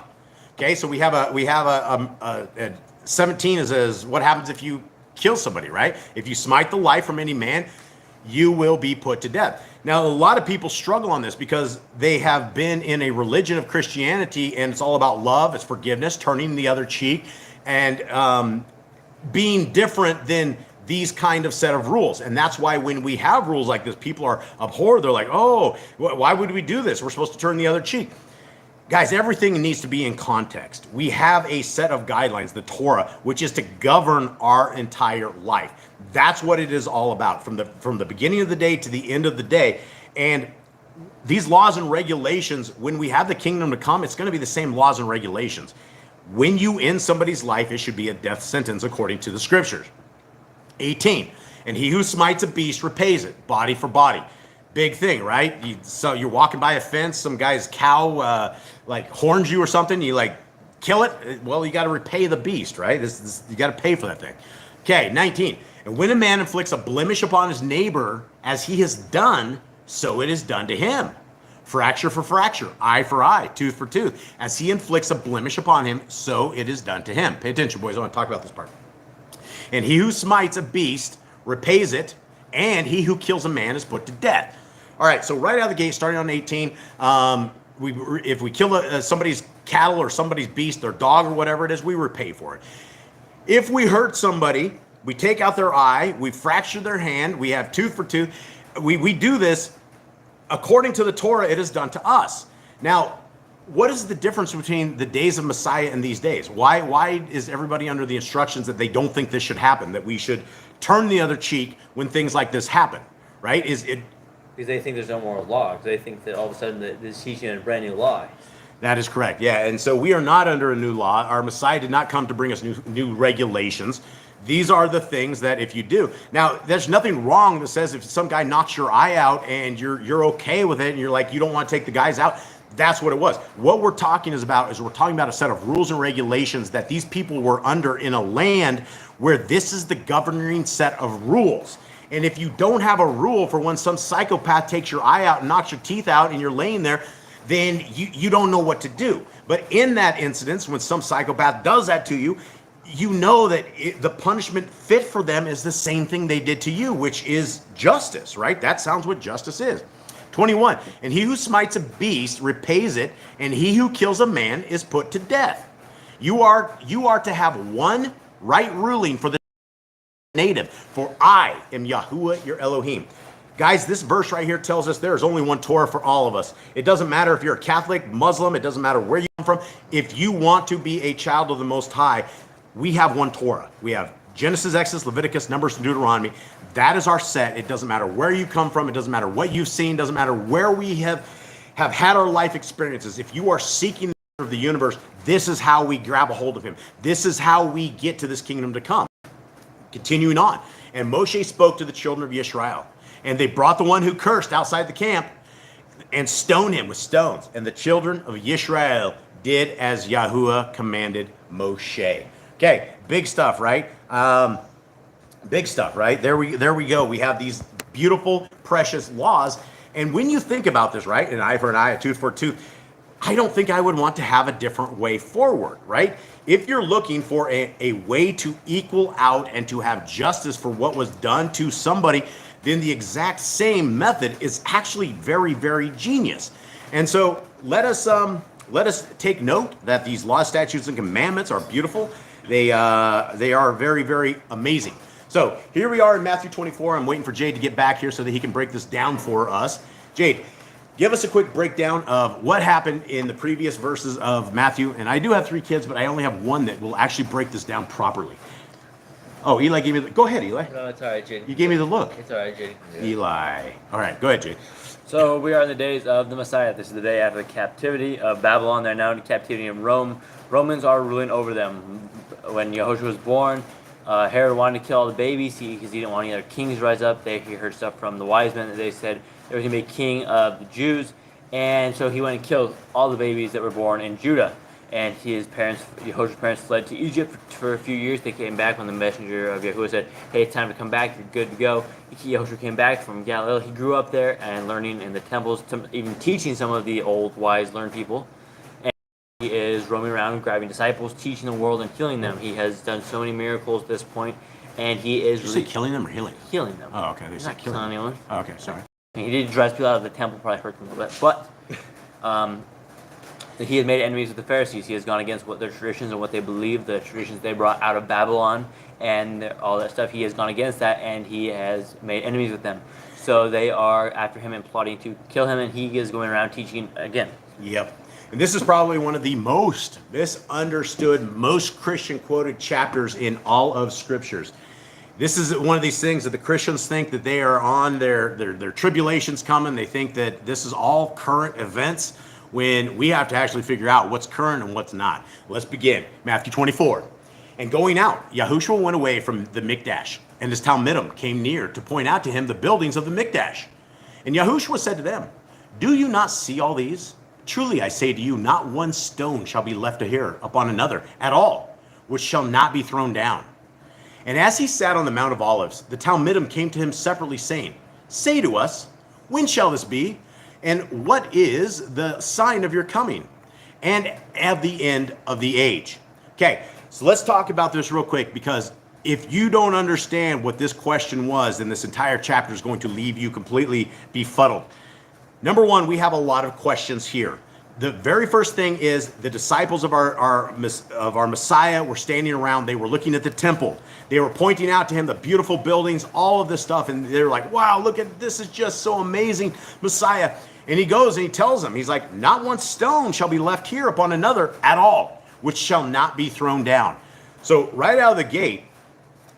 A: Okay, so we have a 17 is what happens if you kill somebody, right? If you smite the life from any man, you will be put to death. Now, a lot of people struggle on this because they have been in a religion of Christianity, and it's all about love, it's forgiveness, turning the other cheek, and being different than these kind of set of rules. And that's why when we have rules like this, people are abhorred. They're like, oh, why would we do this? We're supposed to turn the other cheek. Guys, everything needs to be in context. We have a set of guidelines, the Torah, which is to govern our entire life. That's what it is all about, from the beginning of the day to the end of the day. And these laws and regulations, when we have the kingdom to come, it's going to be the same laws and regulations. When you end somebody's life, it should be a death sentence according to the scriptures. 18, and he who smites a beast repays it, body for body. Big thing, right? So you're walking by a fence, some guy's cow like horns you or something, you like kill it. Well, you got to repay the beast, right? You got to pay for that thing. Okay, 19, and when a man inflicts a blemish upon his neighbor, as he has done, so it is done to him. fracture for fracture, eye for eye, tooth for tooth. As he inflicts a blemish upon him, so it is done to him. Pay attention, boys. I want to talk about this part. And he who smites a beast repays it, and he who kills a man is put to death. All right, so right out of the gate, starting on 18, if we kill somebody's cattle or somebody's beast, their dog or whatever it is, we repay for it. If we hurt somebody, we take out their eye, we fracture their hand, we have tooth for tooth. We do this according to the Torah, it is done to us. Now, what is the difference between the days of Messiah and these days? Why is everybody under the instructions that they don't think this should happen, that we should turn the other cheek when things like this happen, right?
E: Because they think there's no more law. Because they think that all of a sudden that this is teaching a brand new law.
A: That is correct, yeah. And so we are not under a new law. Our Messiah did not come to bring us new regulations. These are the things that if you do. Now, there's nothing wrong that says if some guy knocks your eye out and you're okay with it and you're like, you don't want to take the guys out, that's what it was. What we're talking about is we're talking about a set of rules and regulations that these people were under in a land where this is the governing set of rules. And if you don't have a rule for when some psychopath takes your eye out and knocks your teeth out and you're laying there, then you don't know what to do. But in that instance, when some psychopath does that to you, you know that the punishment fit for them is the same thing they did to you, which is justice, right? That sounds what justice is. 21, and he who smites a beast repays it, and he who kills a man is put to death. You are to have one right ruling for the native, for I am Yahuwah your Elohim. Guys, this verse right here tells us there is only one Torah for all of us. It doesn't matter if you're a Catholic, Muslim, it doesn't matter where you come from. If you want to be a child of the Most High, we have one Torah. We have Genesis, Exodus, Leviticus, Numbers, and Deuteronomy. That is our set. It doesn't matter where you come from. It doesn't matter what you've seen. It doesn't matter where we have had our life experiences. If you are seeking the of the universe, this is how we grab a hold of him. This is how we get to this kingdom to come. Continuing on. And Moshe spoke to the children of Israel, and they brought the one who cursed outside the camp and stoned him with stones. And the children of Israel did as Yahuwah commanded Moshe. Okay, big stuff, right? Big stuff, right? There we go. We have these beautiful, precious laws. And when you think about this, right? An eye for an eye, a tooth for a tooth. I don't think I would want to have a different way forward, right? If you're looking for a way to equal out and to have justice for what was done to somebody, then the exact same method is actually very, very genius. And so let us take note that these laws, statutes, and commandments are beautiful. They are very, very amazing. So here we are in Matthew 24. I'm waiting for Jade to get back here so that he can break this down for us. Jade, give us a quick breakdown of what happened in the previous verses of Matthew. And I do have 3 kids, but I only have one that will actually break this down properly. Oh, Eli gave me the... Go ahead, Eli.
E: No, it's all right, Jade.
A: You gave me the look.
E: It's all right, Jade.
A: Eli. All right, go ahead, Jade.
C: So we are in the days of the Messiah. This is the day after the captivity of Babylon. They're now in captivity in Rome. Romans are ruling over them. When Yehoshua was born, Herod wanted to kill all the babies because he didn't want any other kings to rise up. He heard stuff from the wise men that they said there was going to be a king of the Jews. And so he went and killed all the babies that were born in Judah. And Yehoshua's parents fled to Egypt for a few years. They came back when the messenger of Yahuwah said, hey, it's time to come back. You're good to go. Yehoshua came back from Galilee. He grew up there and learning in the temples, even teaching some of the old, wise, learned people. And he is roaming around, grabbing disciples, teaching the world and healing them. He has done so many miracles at this point. And he is
A: Did you say killing them or healing them?
C: healing them.
A: Oh, okay.
C: He's not killing anyone.
A: Oh, okay, sorry.
C: He did drive people out of the temple, probably hurt them a little bit. But he has made enemies with the Pharisees. He has gone against what their traditions and what they believe, the traditions they brought out of Babylon and all that stuff. He has gone against that, and he has made enemies with them. So they are after him and plotting to kill him, and he is going around teaching again.
A: Yep. And this is probably one of the most misunderstood, most Christian quoted chapters in all of Scriptures. This is one of these things that the Christians think that they are on their tribulations coming. They think that this is all current events, when we have to actually figure out what's current and what's not. Let's begin. Matthew 24. And going out, Yahushua went away from the Mikdash, and his Talmidim came near to point out to him the buildings of the Mikdash. And Yahushua said to them, do you not see all these? Truly I say to you, not one stone shall be left here upon another at all, which shall not be thrown down. And as he sat on the Mount of Olives, the Talmidim came to him separately, saying, say to us, when shall this be? And what is the sign of your coming and at the end of the age? Okay, so let's talk about this real quick, because if you don't understand what this question was, then this entire chapter is going to leave you completely befuddled. Number one, we have a lot of questions here. The very first thing is the disciples of our Messiah were standing around. They were looking at the temple. They were pointing out to him the beautiful buildings, all of this stuff. And they're like, wow, look at this, is just so amazing, Messiah. And he goes and he tells them, he's like, not one stone shall be left here upon another at all, which shall not be thrown down. So right out of the gate,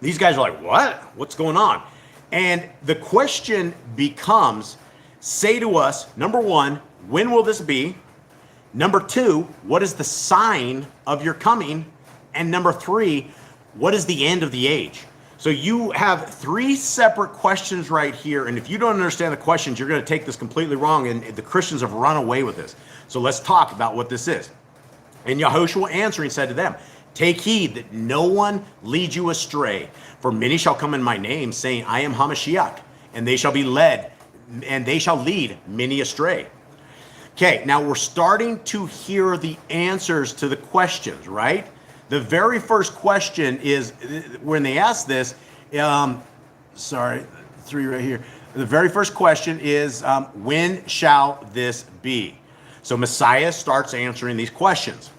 A: these guys are like, what? What's going on? And the question becomes, say to us, number one, when will this be? Number two, what is the sign of your coming? And number three, what is the end of the age? So you have three separate questions right here. And if you don't understand the questions, you're going to take this completely wrong. And the Christians have run away with this. So let's talk about what this is. And Yahushua answering said to them, take heed that no one lead you astray. For many shall come in my name, saying, I am Hamashiach, and they shall be led, and they shall lead many astray. Okay, now we're starting to hear the answers to the questions, right? The very first question is, when they ask this, three right here. The very first question is, when shall this be? So Messiah starts answering these questions.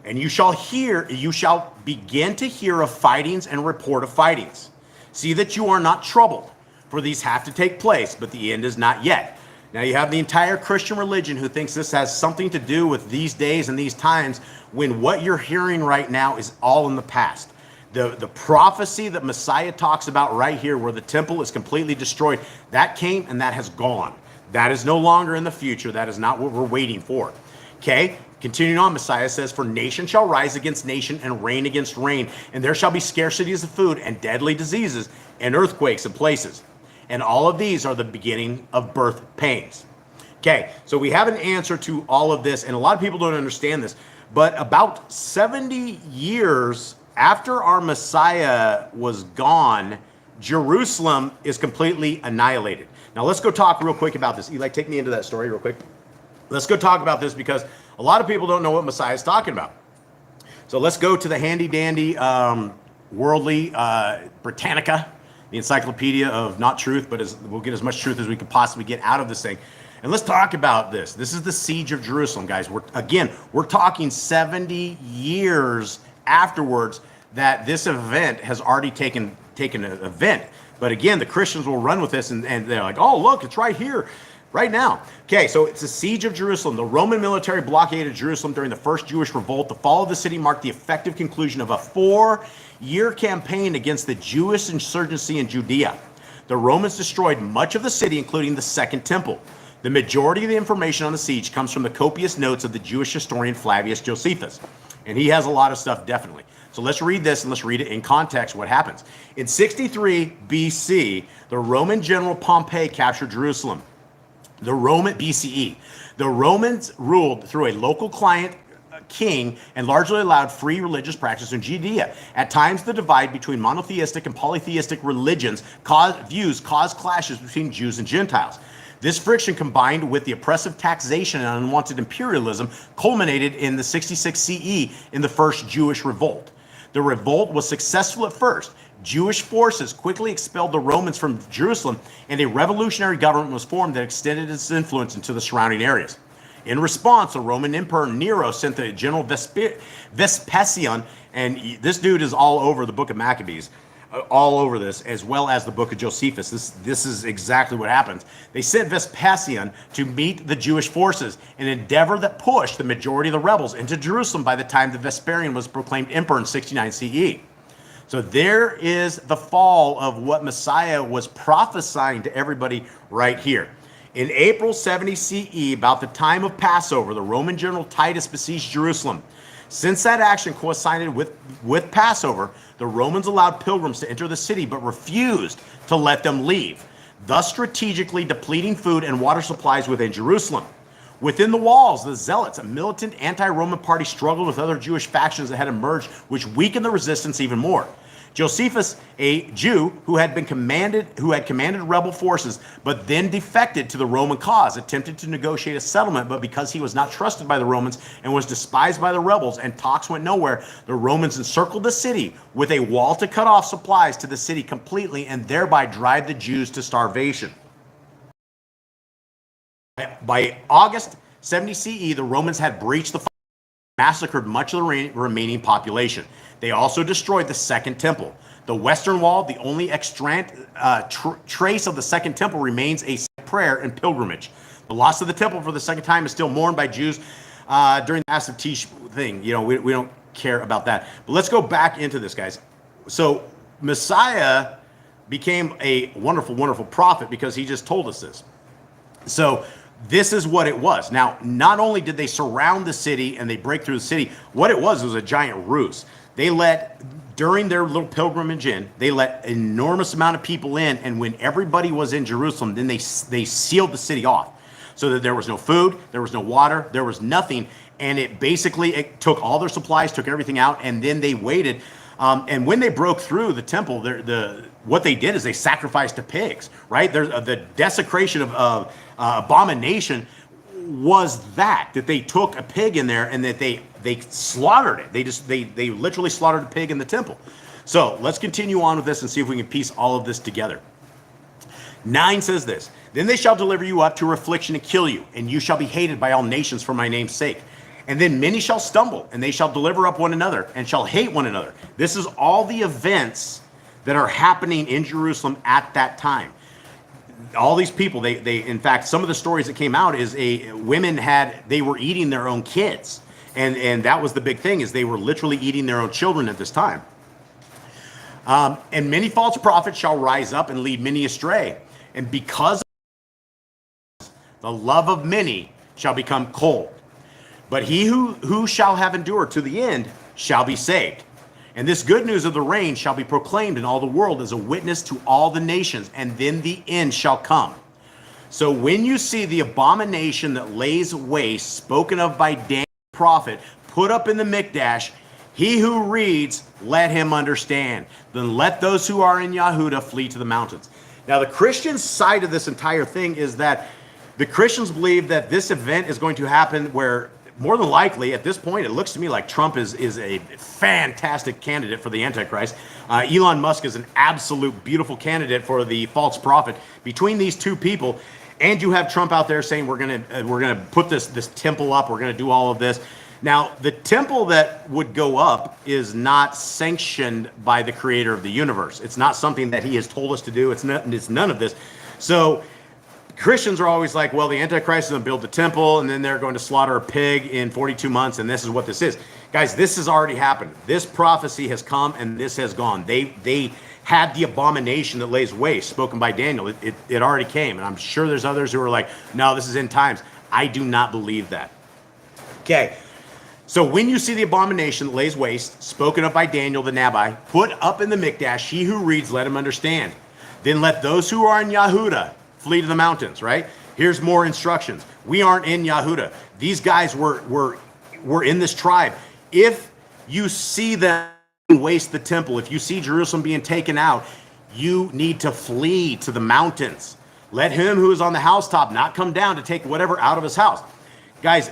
A: And you shall begin to hear of fightings and report of fightings. See that you are not troubled, for these have to take place, but the end is not yet. Now you have the entire Christian religion who thinks this has something to do with these days and these times, when what you're hearing right now is all in the past. The prophecy that Messiah talks about right here, where the temple is completely destroyed, that came and that has gone. That is no longer in the future. That is not what we're waiting for. Okay? Continuing on, Messiah says, for nation shall rise against nation and reign against reign, and there shall be scarcities of food and deadly diseases and earthquakes in places. And all of these are the beginning of birth pains. Okay, so we have an answer to all of this, and a lot of people don't understand this, but about 70 years after our Messiah was gone, Jerusalem is completely annihilated. Now let's go talk real quick about this. Eli, take me into that story real quick. Let's go talk about this, because a lot of people don't know what Messiah is talking about. So let's go to the handy-dandy worldly Britannica, the encyclopedia of not truth, but we'll get as much truth as we could possibly get out of this thing. And let's talk about this. This is the siege of Jerusalem, guys. We're talking 70 years afterwards that this event has already taken an event. But again, the Christians will run with this, and they're like, oh, look, it's right here, right now. Okay, so it's the siege of Jerusalem. The Roman military blockaded Jerusalem during the first Jewish revolt. The fall of the city marked the effective conclusion of a 4-year campaign against the Jewish insurgency in Judea. The Romans destroyed much of the city, including the Second Temple. The majority of the information on the siege comes from the copious notes of the Jewish historian Flavius Josephus. And he has a lot of stuff, definitely. So let's read this, and let's read it in context, what happens. In 63 BC, the Roman general Pompey captured Jerusalem. The Romans ruled through a local client king and largely allowed free religious practice in Judea. At times, the divide between monotheistic and polytheistic religions caused clashes between Jews and Gentiles. This friction, combined with the oppressive taxation and unwanted imperialism, culminated in the 66 CE in the first Jewish revolt. The revolt was successful at first. Jewish forces quickly expelled the Romans from Jerusalem, and a revolutionary government was formed that extended its influence into the surrounding areas. In response, the Roman Emperor Nero sent the general Vespasian, and this dude is all over the book of Maccabees, all over this, as well as the book of Josephus. This is exactly what happens. They sent Vespasian to meet the Jewish forces, an endeavor that pushed the majority of the rebels into Jerusalem by the time the Vespasian was proclaimed emperor in 69 CE. So there is the fall of what Messiah was prophesying to everybody right here. In April 70 CE, about the time of Passover, the Roman general Titus besieged Jerusalem. Since that action coincided with Passover, the Romans allowed pilgrims to enter the city but refused to let them leave, thus strategically depleting food and water supplies within Jerusalem. Within the walls, the Zealots, a militant anti-Roman party, struggled with other Jewish factions that had emerged, which weakened the resistance even more. Josephus, a Jew who had commanded rebel forces, but then defected to the Roman cause, attempted to negotiate a settlement, but because he was not trusted by the Romans and was despised by the rebels, and talks went nowhere, the Romans encircled the city with a wall to cut off supplies to the city completely and thereby drive the Jews to starvation. By August 70 CE, the Romans had breached the massacred much of the remaining population. They also destroyed the Second Temple. The Western Wall, the only trace of the Second Temple, remains a prayer and pilgrimage. The loss of the temple for the second time is still mourned by Jews during the Asif Tish thing. You know, we don't care about that. But let's go back into this, guys. So Messiah became a wonderful, wonderful prophet because he just told us this. So this is what it was. Now, not only did they surround the city and they break through the city, what it was a giant ruse. They let, during their little pilgrimage in, they let an enormous amount of people in, and when everybody was in Jerusalem, then they sealed the city off so that there was no food, there was no water, there was nothing, and it took all their supplies, took everything out, and then they waited. And when they broke through the temple, what they did is they sacrificed to pigs, right? The desecration of abomination was that they took a pig in there and that they slaughtered it. They literally slaughtered a pig in the temple. So let's continue on with this and see if we can piece all of this together. 9 says this: then they shall deliver you up to affliction and kill you, and you shall be hated by all nations for my name's sake. And then many shall stumble, and they shall deliver up one another, and shall hate one another. This is all the events that are happening in Jerusalem at that time. All these people, they in fact, some of the stories that came out is women they were eating their own kids. And that was the big thing, is they were literally eating their own children at this time. And many false prophets shall rise up and lead many astray. And because of the love of many shall become cold. But he who shall have endured to the end shall be saved. And this good news of the reign shall be proclaimed in all the world as a witness to all the nations, and then the end shall come. So when you see the abomination that lays waste, spoken of by Daniel the prophet, put up in the Mikdash, he who reads, let him understand. Then let those who are in Yahudah flee to the mountains. Now the Christian side of this entire thing is that the Christians believe that this event is going to happen where, more than likely, at this point, it looks to me like Trump is a fantastic candidate for the Antichrist. Elon Musk is an absolute beautiful candidate for the false prophet. Between these two people, and you have Trump out there saying we're gonna put this temple up, we're gonna do all of this. Now, the temple that would go up is not sanctioned by the creator of the universe. It's not something that he has told us to do. It's none of this. So Christians are always like, well, the Antichrist is going to build the temple, and then they're going to slaughter a pig in 42 months, and this is what this is. Guys, this has already happened. This prophecy has come, and this has gone. They had the abomination that lays waste, spoken by Daniel. It already came, and I'm sure there's others who are like, no, this is end times. I do not believe that. Okay, so when you see the abomination that lays waste, spoken of by Daniel the Nabai, put up in the Mikdash, he who reads, let him understand. Then let those who are in Yahudah flee to the mountains, right? Here's more instructions. We aren't in Yahudah. These guys were in this tribe. If you see them waste the temple, if you see Jerusalem being taken out, you need to flee to the mountains. Let him who is on the housetop not come down to take whatever out of his house. Guys,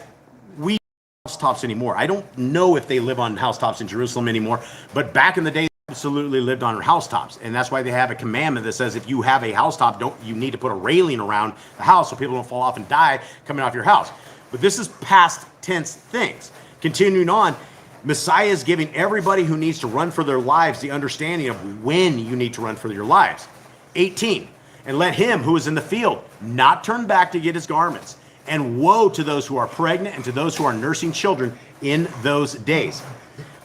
A: we don't have housetops anymore. I don't know if they live on housetops in Jerusalem anymore, but back in the day, absolutely lived on housetops, and that's why they have a commandment that says if you have a housetop, you need to put a railing around the house so people don't fall off and die coming off your house. But this is past tense things. Continuing on, Messiah is giving everybody who needs to run for their lives the understanding of when you need to run for your lives. 18, and let him who is in the field not turn back to get his garments. And woe to those who are pregnant and to those who are nursing children in those days.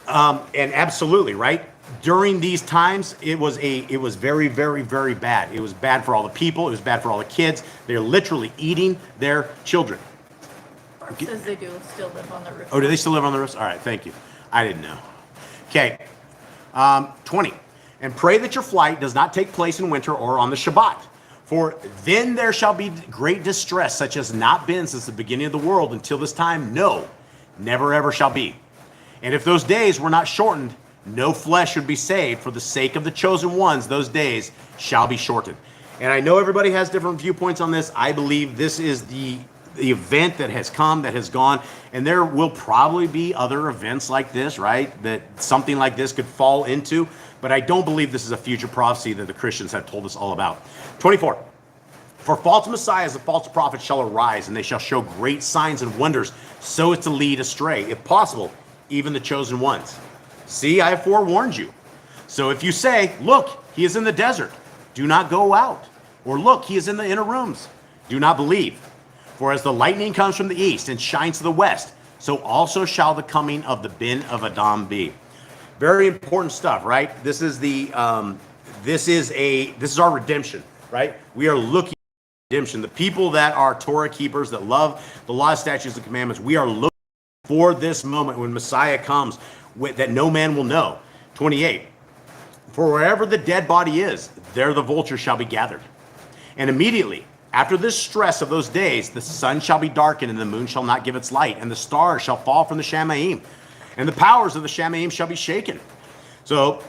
A: And absolutely, right? During these times, it was very, very, very bad. It was bad for all the people. It was bad for all the kids. They're literally eating their children.
D: Barb says they do still live on the roof.
A: Oh, do they still live on the roofs? All right, thank you. I didn't know. Okay, 20. And pray that your flight does not take place in winter or on the Shabbat. For then there shall be great distress, such as not been since the beginning of the world until this time. No, never ever shall be. And if those days were not shortened, no flesh should be saved. For the sake of the chosen ones, those days shall be shortened. And I know everybody has different viewpoints on this. I believe this is the event that has come, that has gone, and there will probably be other events like this, right? That something like this could fall into, but I don't believe this is a future prophecy that the Christians have told us all about. 24. For false messiahs and false prophets shall arise, and they shall show great signs and wonders, so as to lead astray, if possible, even the chosen ones. See, I have forewarned you. So if you say, look, he is in the desert, do not go out. Or look, he is in the inner rooms, do not believe. For as the lightning comes from the east and shines to the west, so also shall the coming of the bin of Adam be. Very important stuff, right? This is this is our redemption, right? We are looking at redemption. The people that are Torah keepers, that love the law, statutes, and commandments, we are looking for this moment when Messiah comes, that no man will know. 28. For wherever the dead body is, there the vulture shall be gathered. And immediately after this stress of those days, the sun shall be darkened, and the moon shall not give its light, and the stars shall fall from the Shamaim, and the powers of the Shamaim shall be shaken. So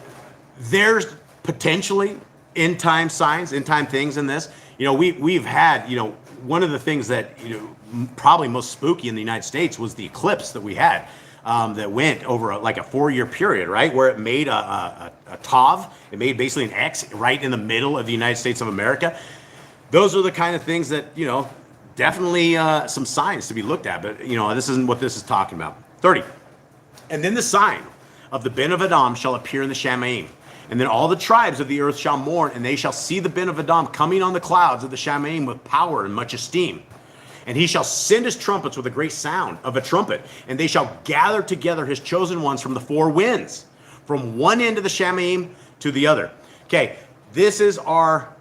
A: there's potentially end time signs, end time things in this. You know, we've had, you know, one of the things that, you know, probably most spooky in the United States was the eclipse that we had, that went over like a 4-year period, right? Where it made a Tav, it made basically an X right in the middle of the United States of America. Those are the kind of things that, you know, definitely some signs to be looked at, but, you know, this isn't what this is talking about. 30. And then the sign of the bin of Adam shall appear in the Shamaim. And then all the tribes of the earth shall mourn, and they shall see the bin of Adam coming on the clouds of the Shamaim with power and much esteem. And he shall send his trumpets with a great sound of a trumpet, and they shall gather together his chosen ones from the 4 winds, from one end of the Shamaim to the other. Okay, this is our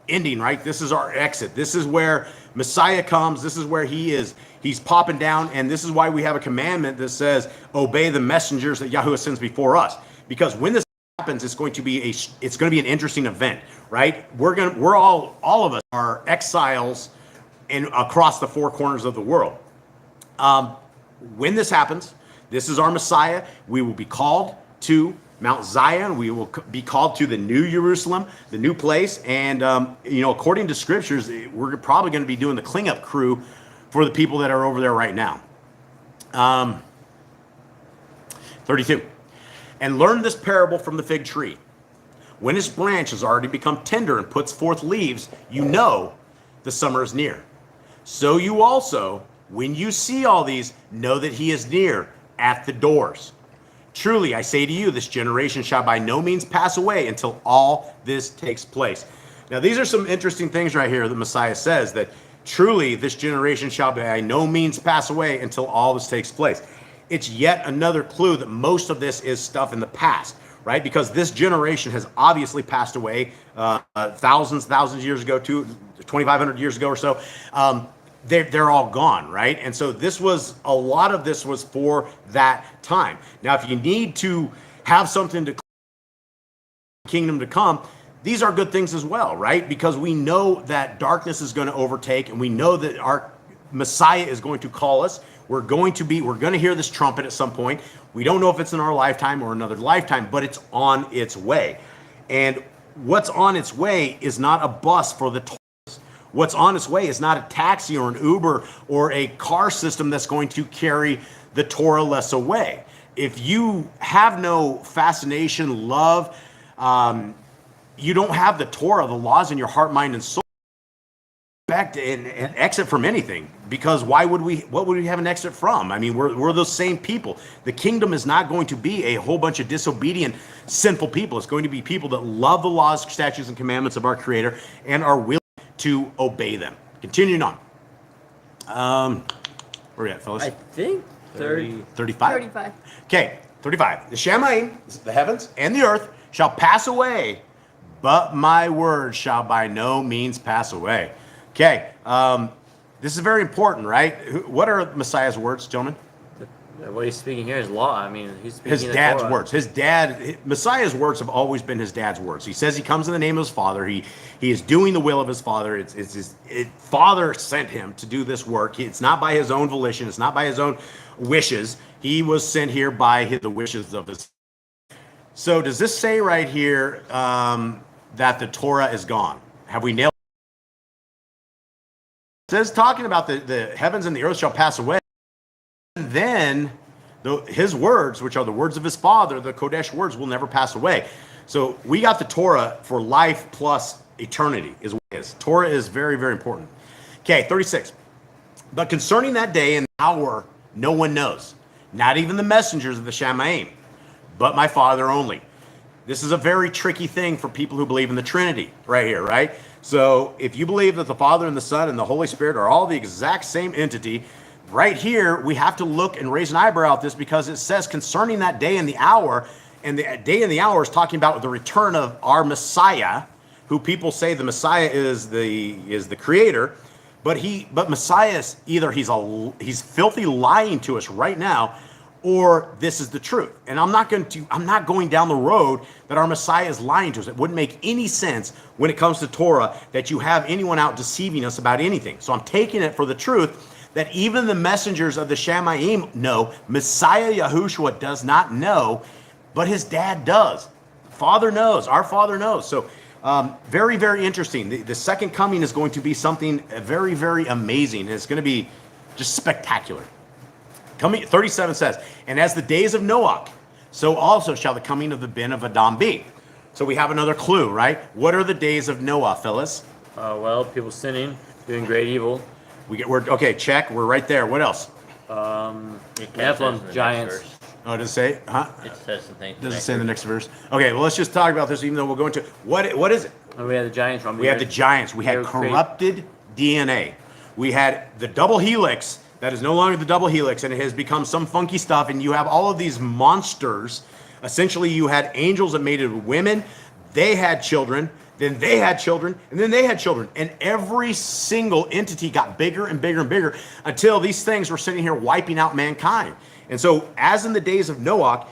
A: ending, right? This is our exit. This is where Messiah comes. This is where he's popping down, and this is why we have a commandment that says, obey the messengers that Yahuwah sends before us. Because when this happens, it's going to be an interesting event, right? We're all of us are exiles across the 4 corners of the world. When this happens, this is our Messiah. We will be called to Mount Zion. We will be called to the New Jerusalem, the new place. And, you know, according to scriptures, we're probably going to be doing the cleanup crew for the people that are over there right now. 32. And learn this parable from the fig tree. When its branch has already become tender and puts forth leaves, you know the summer is near. So you also, when you see all these, know that he is near at the doors. Truly, I say to you, this generation shall by no means pass away until all this takes place. Now, these are some interesting things right here that Messiah says, that truly this generation shall by no means pass away until all this takes place. It's yet another clue that most of this is stuff in the past, right? Because this generation has obviously passed away thousands of years ago, 2,500 years ago or so. They're all gone, right? And so a lot of this was for that time. Now, if you need to have something to kingdom to come, these are good things as well, right? Because we know that darkness is going to overtake, and we know that our Messiah is going to call us. We're going to hear this trumpet at some point. We don't know if it's in our lifetime or another lifetime, but it's on its way. And what's on its way is not a bus for the tourists. What's on its way is not a taxi or an Uber or a car system that's going to carry the Torah less away. If you have no fascination, love, you don't have the Torah, the laws in your heart, mind, and soul, back and exit from anything, because what would we have an exit from? I mean, we're those same people. The kingdom is not going to be a whole bunch of disobedient, sinful people. It's going to be people that love the laws, statutes, and commandments of our Creator and are willing to obey them. Continuing on. Where are we at, fellas?
E: I think 30.
A: 35?
D: 35.
A: Okay, 35. The Shamaim, the heavens, and the earth shall pass away, but my word shall by no means pass away. Okay, this is very important, right? What are Messiah's words, gentlemen?
C: What he's speaking here is law. I mean, he's speaking
A: His
C: the
A: dad's
C: Torah.
A: words. Messiah's words have always been his dad's words. He says he comes in the name of his father. He is doing the will of his father. It's his father sent him to do this work. It's not by his own volition. It's not by his own wishes. He was sent here by the wishes of his. So does this say right here that the Torah is gone? Have we nailed it? It says talking about the heavens and the earth shall pass away. And then his words, which are the words of his father, the Kodesh words, will never pass away. So we got the Torah for life plus eternity is what it is. Torah is very, very important. Okay, 36. But concerning that day and hour, no one knows, not even the messengers of the Shamayim, but my Father only. This is a very tricky thing for people who believe in the Trinity right here, right? So if you believe that the Father and the Son and the Holy Spirit are all the exact same entity, right here we have to look and raise an eyebrow at this, because it says concerning that day and the hour, and the day and the hour is talking about the return of our Messiah, who people say the Messiah is the creator, but Messiah is either he's filthy lying to us right now, or this is the truth. And I'm not going down the road that our Messiah is lying to us. It wouldn't make any sense when it comes to Torah that you have anyone out deceiving us about anything. So I'm taking it for the truth that even the messengers of the Shamayim know. Messiah Yahushua does not know, but his dad does. Father knows. Our Father knows. So very, very interesting. The second coming is going to be something very, very amazing. It's going to be just spectacular. 37 says, and as the days of Noach, so also shall the coming of the bin of Adam be. So we have another clue, right? What are the days of Noah, Phyllis?
C: Well, people sinning, doing great evil.
A: Okay, check. We're right there. What else?
C: Nephilim, giants.
A: Oh, does it say? Huh?
B: It says something.
A: Does it say in the next verse? Okay, well, let's just talk about this, even though we'll go into what is it?
C: And we had the giants.
A: We had the giants. We had corrupted DNA. We had the double helix. That is no longer the double helix, and it has become some funky stuff. And you have all of these monsters. Essentially, you had angels that mated with women. They had children. Then they had children, and then they had children. And every single entity got bigger and bigger and bigger until these things were sitting here wiping out mankind. And so, as in the days of Noah,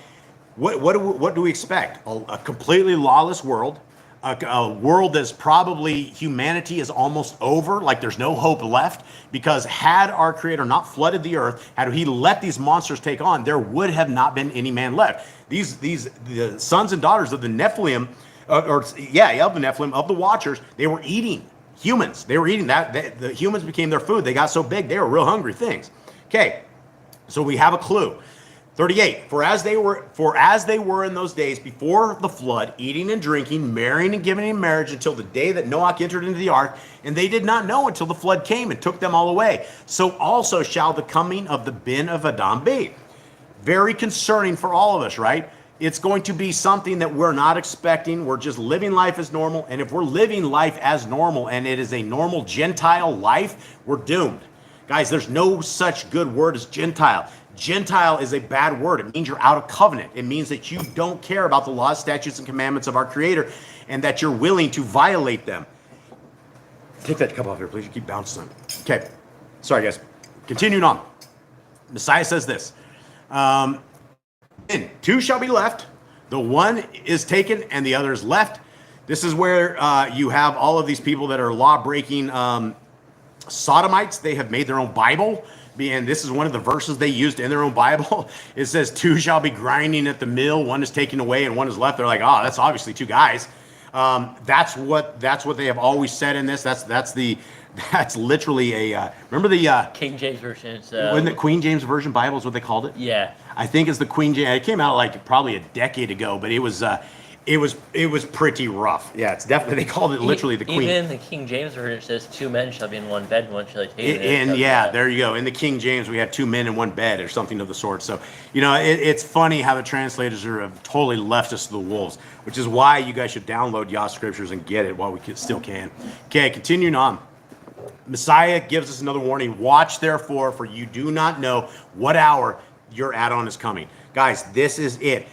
A: what do we expect? A completely lawless world, a world that's probably humanity is almost over, like there's no hope left, because had our Creator not flooded the earth, had he let these monsters take on, there would have not been any man left. The sons and daughters of the Nephilim, of the Nephilim, of the Watchers, they were eating humans. They were eating that. The humans became their food. They got so big, they were real hungry things. Okay, so we have a clue. 38, for as they were in those days before the flood, eating and drinking, marrying and giving in marriage until the day that Noah entered into the ark, and they did not know until the flood came and took them all away. So also shall the coming of the bin of Adam be. Very concerning for all of us, right? It's going to be something that we're not expecting. We're just living life as normal. And if we're living life as normal and it is a normal Gentile life, we're doomed. Guys, there's no such good word as Gentile. Gentile is a bad word. It means you're out of covenant. It means that you don't care about the laws, statutes, and commandments of our Creator, and that you're willing to violate them. Take that cup off here, please. You keep bouncing on it. Okay. Sorry, guys. Continuing on. Messiah says this. And two shall be left. The one is taken and the other is left. This is where you have all of these people that are law-breaking sodomites. They have made their own Bible. And this is one of the verses they used in their own Bible. It says, two shall be grinding at the mill. One is taken away and one is left. They're like, oh, that's obviously two guys. That's what they have always said in this. That's literally a, remember the
B: King James Version.
A: Wasn't it Queen James Version Bible is what they called it?
B: Yeah.
A: I think it's the Queen James. It came out like probably a decade ago, but it was pretty rough. Yeah, it's definitely, they called it literally the Queen.
B: Even the King James Version says two men shall be in one bed, one shall be taken.
A: And yeah, there you go. In the King James, we had two men in one bed or something of the sort. So, it's funny how the translators have totally left us to the wolves, which is why you guys should download Yah Scriptures and get it while we still can. Okay, continuing on. Messiah gives us another warning. Watch therefore, for you do not know what hour your add-on is coming. Guys, this is it.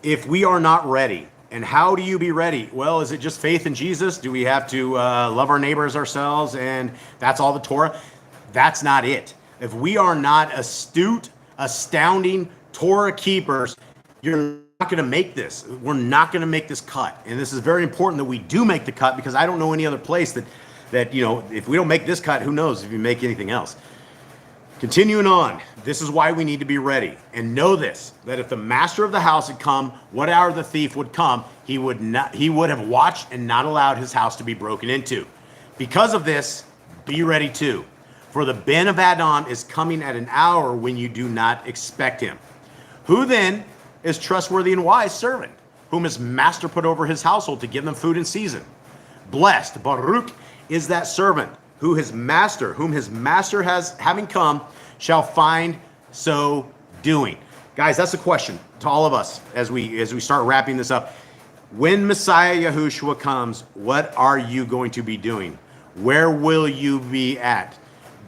A: If we are not ready, and how do you be ready? Well, is it just faith in Jesus? Do we have to love our neighbors ourselves and that's all the Torah? That's not it. If we are not astute, astounding Torah keepers, you're not going to make this. We're not going to make this cut. And this is very important that we do make the cut, because I don't know any other place that if we don't make this cut, who knows if you make anything else. Continuing on, this is why we need to be ready. And know this, that if the master of the house had come, what hour the thief would come, he would have watched and not allowed his house to be broken into. Because of this, be ready too. For the Ben of Adam is coming at an hour when you do not expect him. Who then is trustworthy and wise servant, whom his master put over his household to give them food in season? Blessed, Baruch, is that servant whom his master has having come shall find so doing. Guys, that's a question to all of us as we start wrapping this up. When Messiah Yahushua comes, what are you going to be doing? Where will you be at?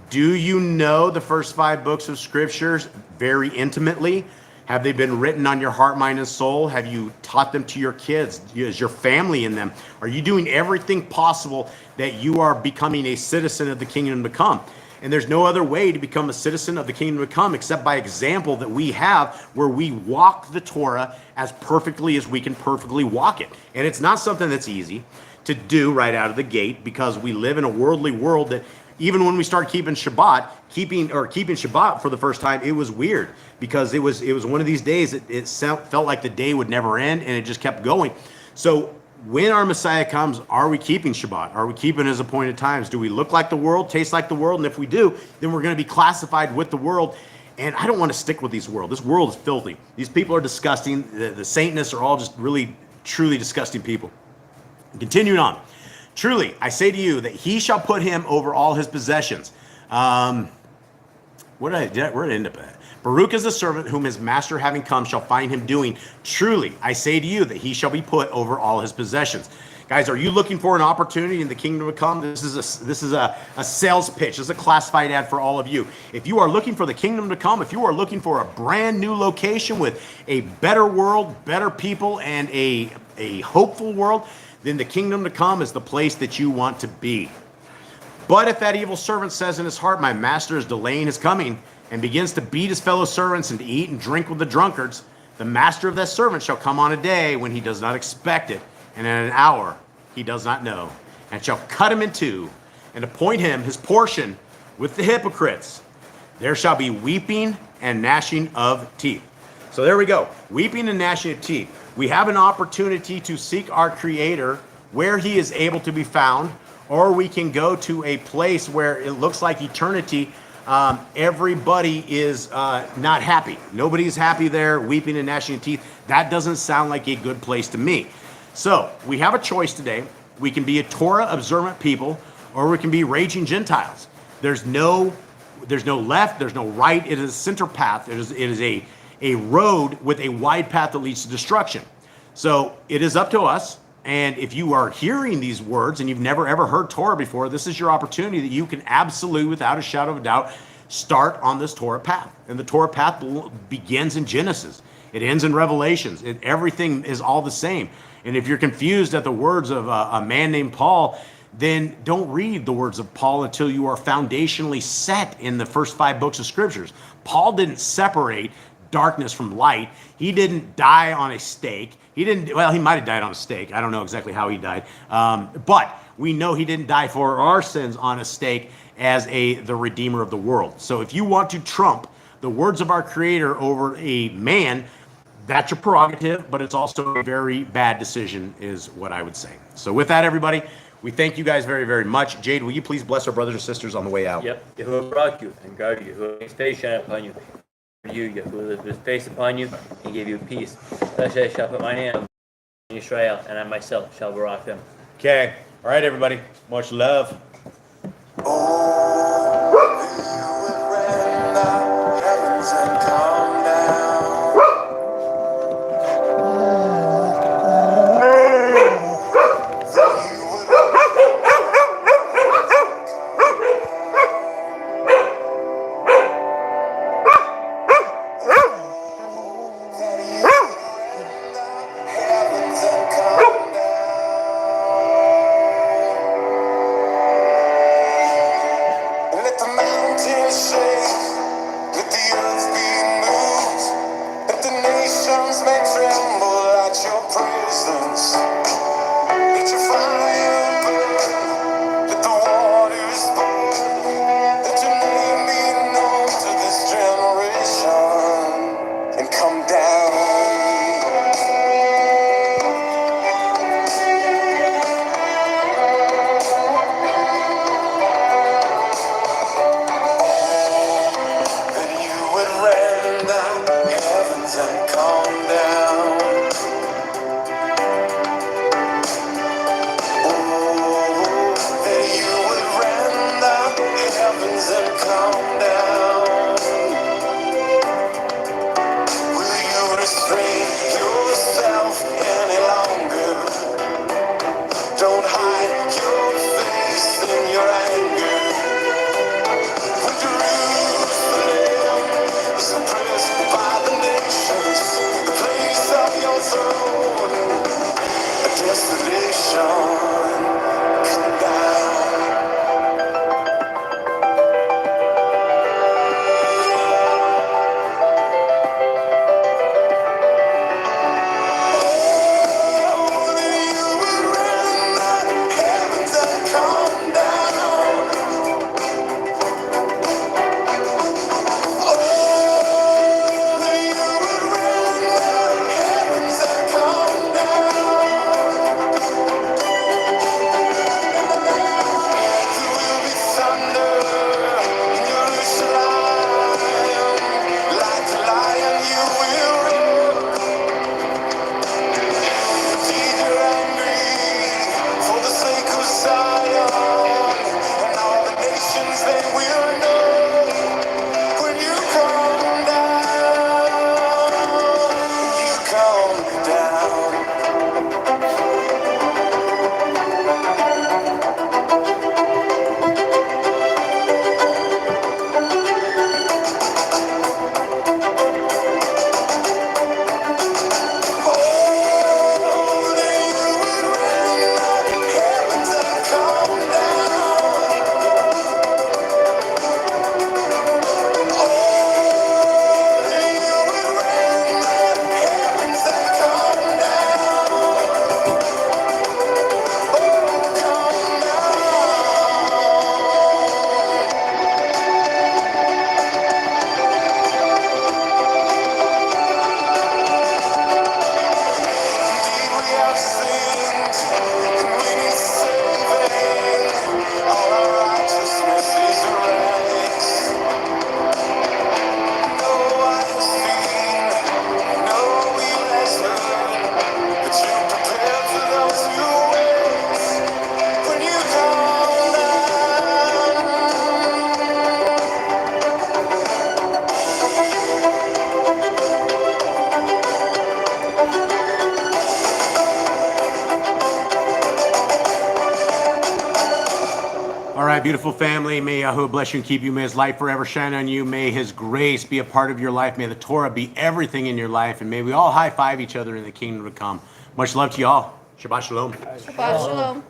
A: Do you know the first 5 books of scriptures very intimately? Have they been written on your heart, mind, and soul? Have you taught them to your kids? Is your family in them? Are you doing everything possible that you are becoming a citizen of the kingdom to come? And there's no other way to become a citizen of the kingdom to come except by example that we have, where we walk the Torah as perfectly as we can perfectly walk it. And it's not something that's easy to do right out of the gate, because we live in a worldly world that even when we start keeping Shabbat for the first time, it was weird, because it was one of these days it felt like the day would never end, and it just kept going. So when our Messiah comes, are we keeping Shabbat? Are we keeping his appointed times? Do we look like the world, taste like the world? And if we do, then we're going to be classified with the world. And I don't want to stick with this world. This world is filthy. These people are disgusting. The Satanists are all just really, truly disgusting people. Continuing on. Truly, I say to you that he shall put him over all his possessions. Where did it end up at? Baruch is the servant whom his master having come shall find him doing. Truly, I say to you that he shall be put over all his possessions. Guys, are you looking for an opportunity in the kingdom to come? This is a sales pitch. This is a classified ad for all of you. If you are looking for the kingdom to come, if you are looking for a brand new location with a better world, better people, and a hopeful world, then the kingdom to come is the place that you want to be. But if that evil servant says in his heart, my master is delaying his coming, and begins to beat his fellow servants and to eat and drink with the drunkards, the master of that servant shall come on a day when he does not expect it, and at an hour he does not know, and shall cut him in two, and appoint him his portion with the hypocrites. There shall be weeping and gnashing of teeth. So there we go, weeping and gnashing of teeth. We have an opportunity to seek our Creator where he is able to be found, or we can go to a place where it looks like eternity. Everybody is not happy. Nobody's happy there, weeping and gnashing of teeth. That doesn't sound like a good place to me. So we have a choice today. We can be a Torah observant people, or we can be raging Gentiles. There's no left, there's no right. It is a center path. It is a road with a wide path that leads to destruction. So it is up to us. And if you are hearing these words and you've never ever heard Torah before, this is your opportunity that you can absolutely, without a shadow of a doubt, start on this Torah path. And the Torah path begins in Genesis. It ends in Revelations. Everything is all the same. And if you're confused at the words of a man named Paul, then don't read the words of Paul until you are foundationally set in the first 5 books of scriptures. Paul didn't separate darkness from light. He didn't die on a stake. He might have died on a stake. I don't know exactly how he died. But we know he didn't die for our sins on a stake as the Redeemer of the world. So if you want to trump the words of our Creator over a man, that's your prerogative, but it's also a very bad decision, is what I would say. So with that, everybody, we thank you guys very, very much. Jade, will you please bless our brothers and sisters on the way out?
C: Yep. Yahuwah brought you and guard you. Yahuwah makes face shine upon you. Yahuwah lift his face upon you and give you peace. Thus I shall put my hand in Israel, and I myself shall rock them.
A: Okay. All right, everybody. Much love.
F: Don't hide your face in your anger. When Jerusalem is oppressed by the nations, the place of your throne, a desolation, come down.
A: All right, beautiful family. May Yahuwah bless you and keep you. May his light forever shine on you. May his grace be a part of your life. May the Torah be everything in your life. And may we all high five each other in the kingdom to come. Much love to you all. Shabbat shalom.
D: Shabbat shalom.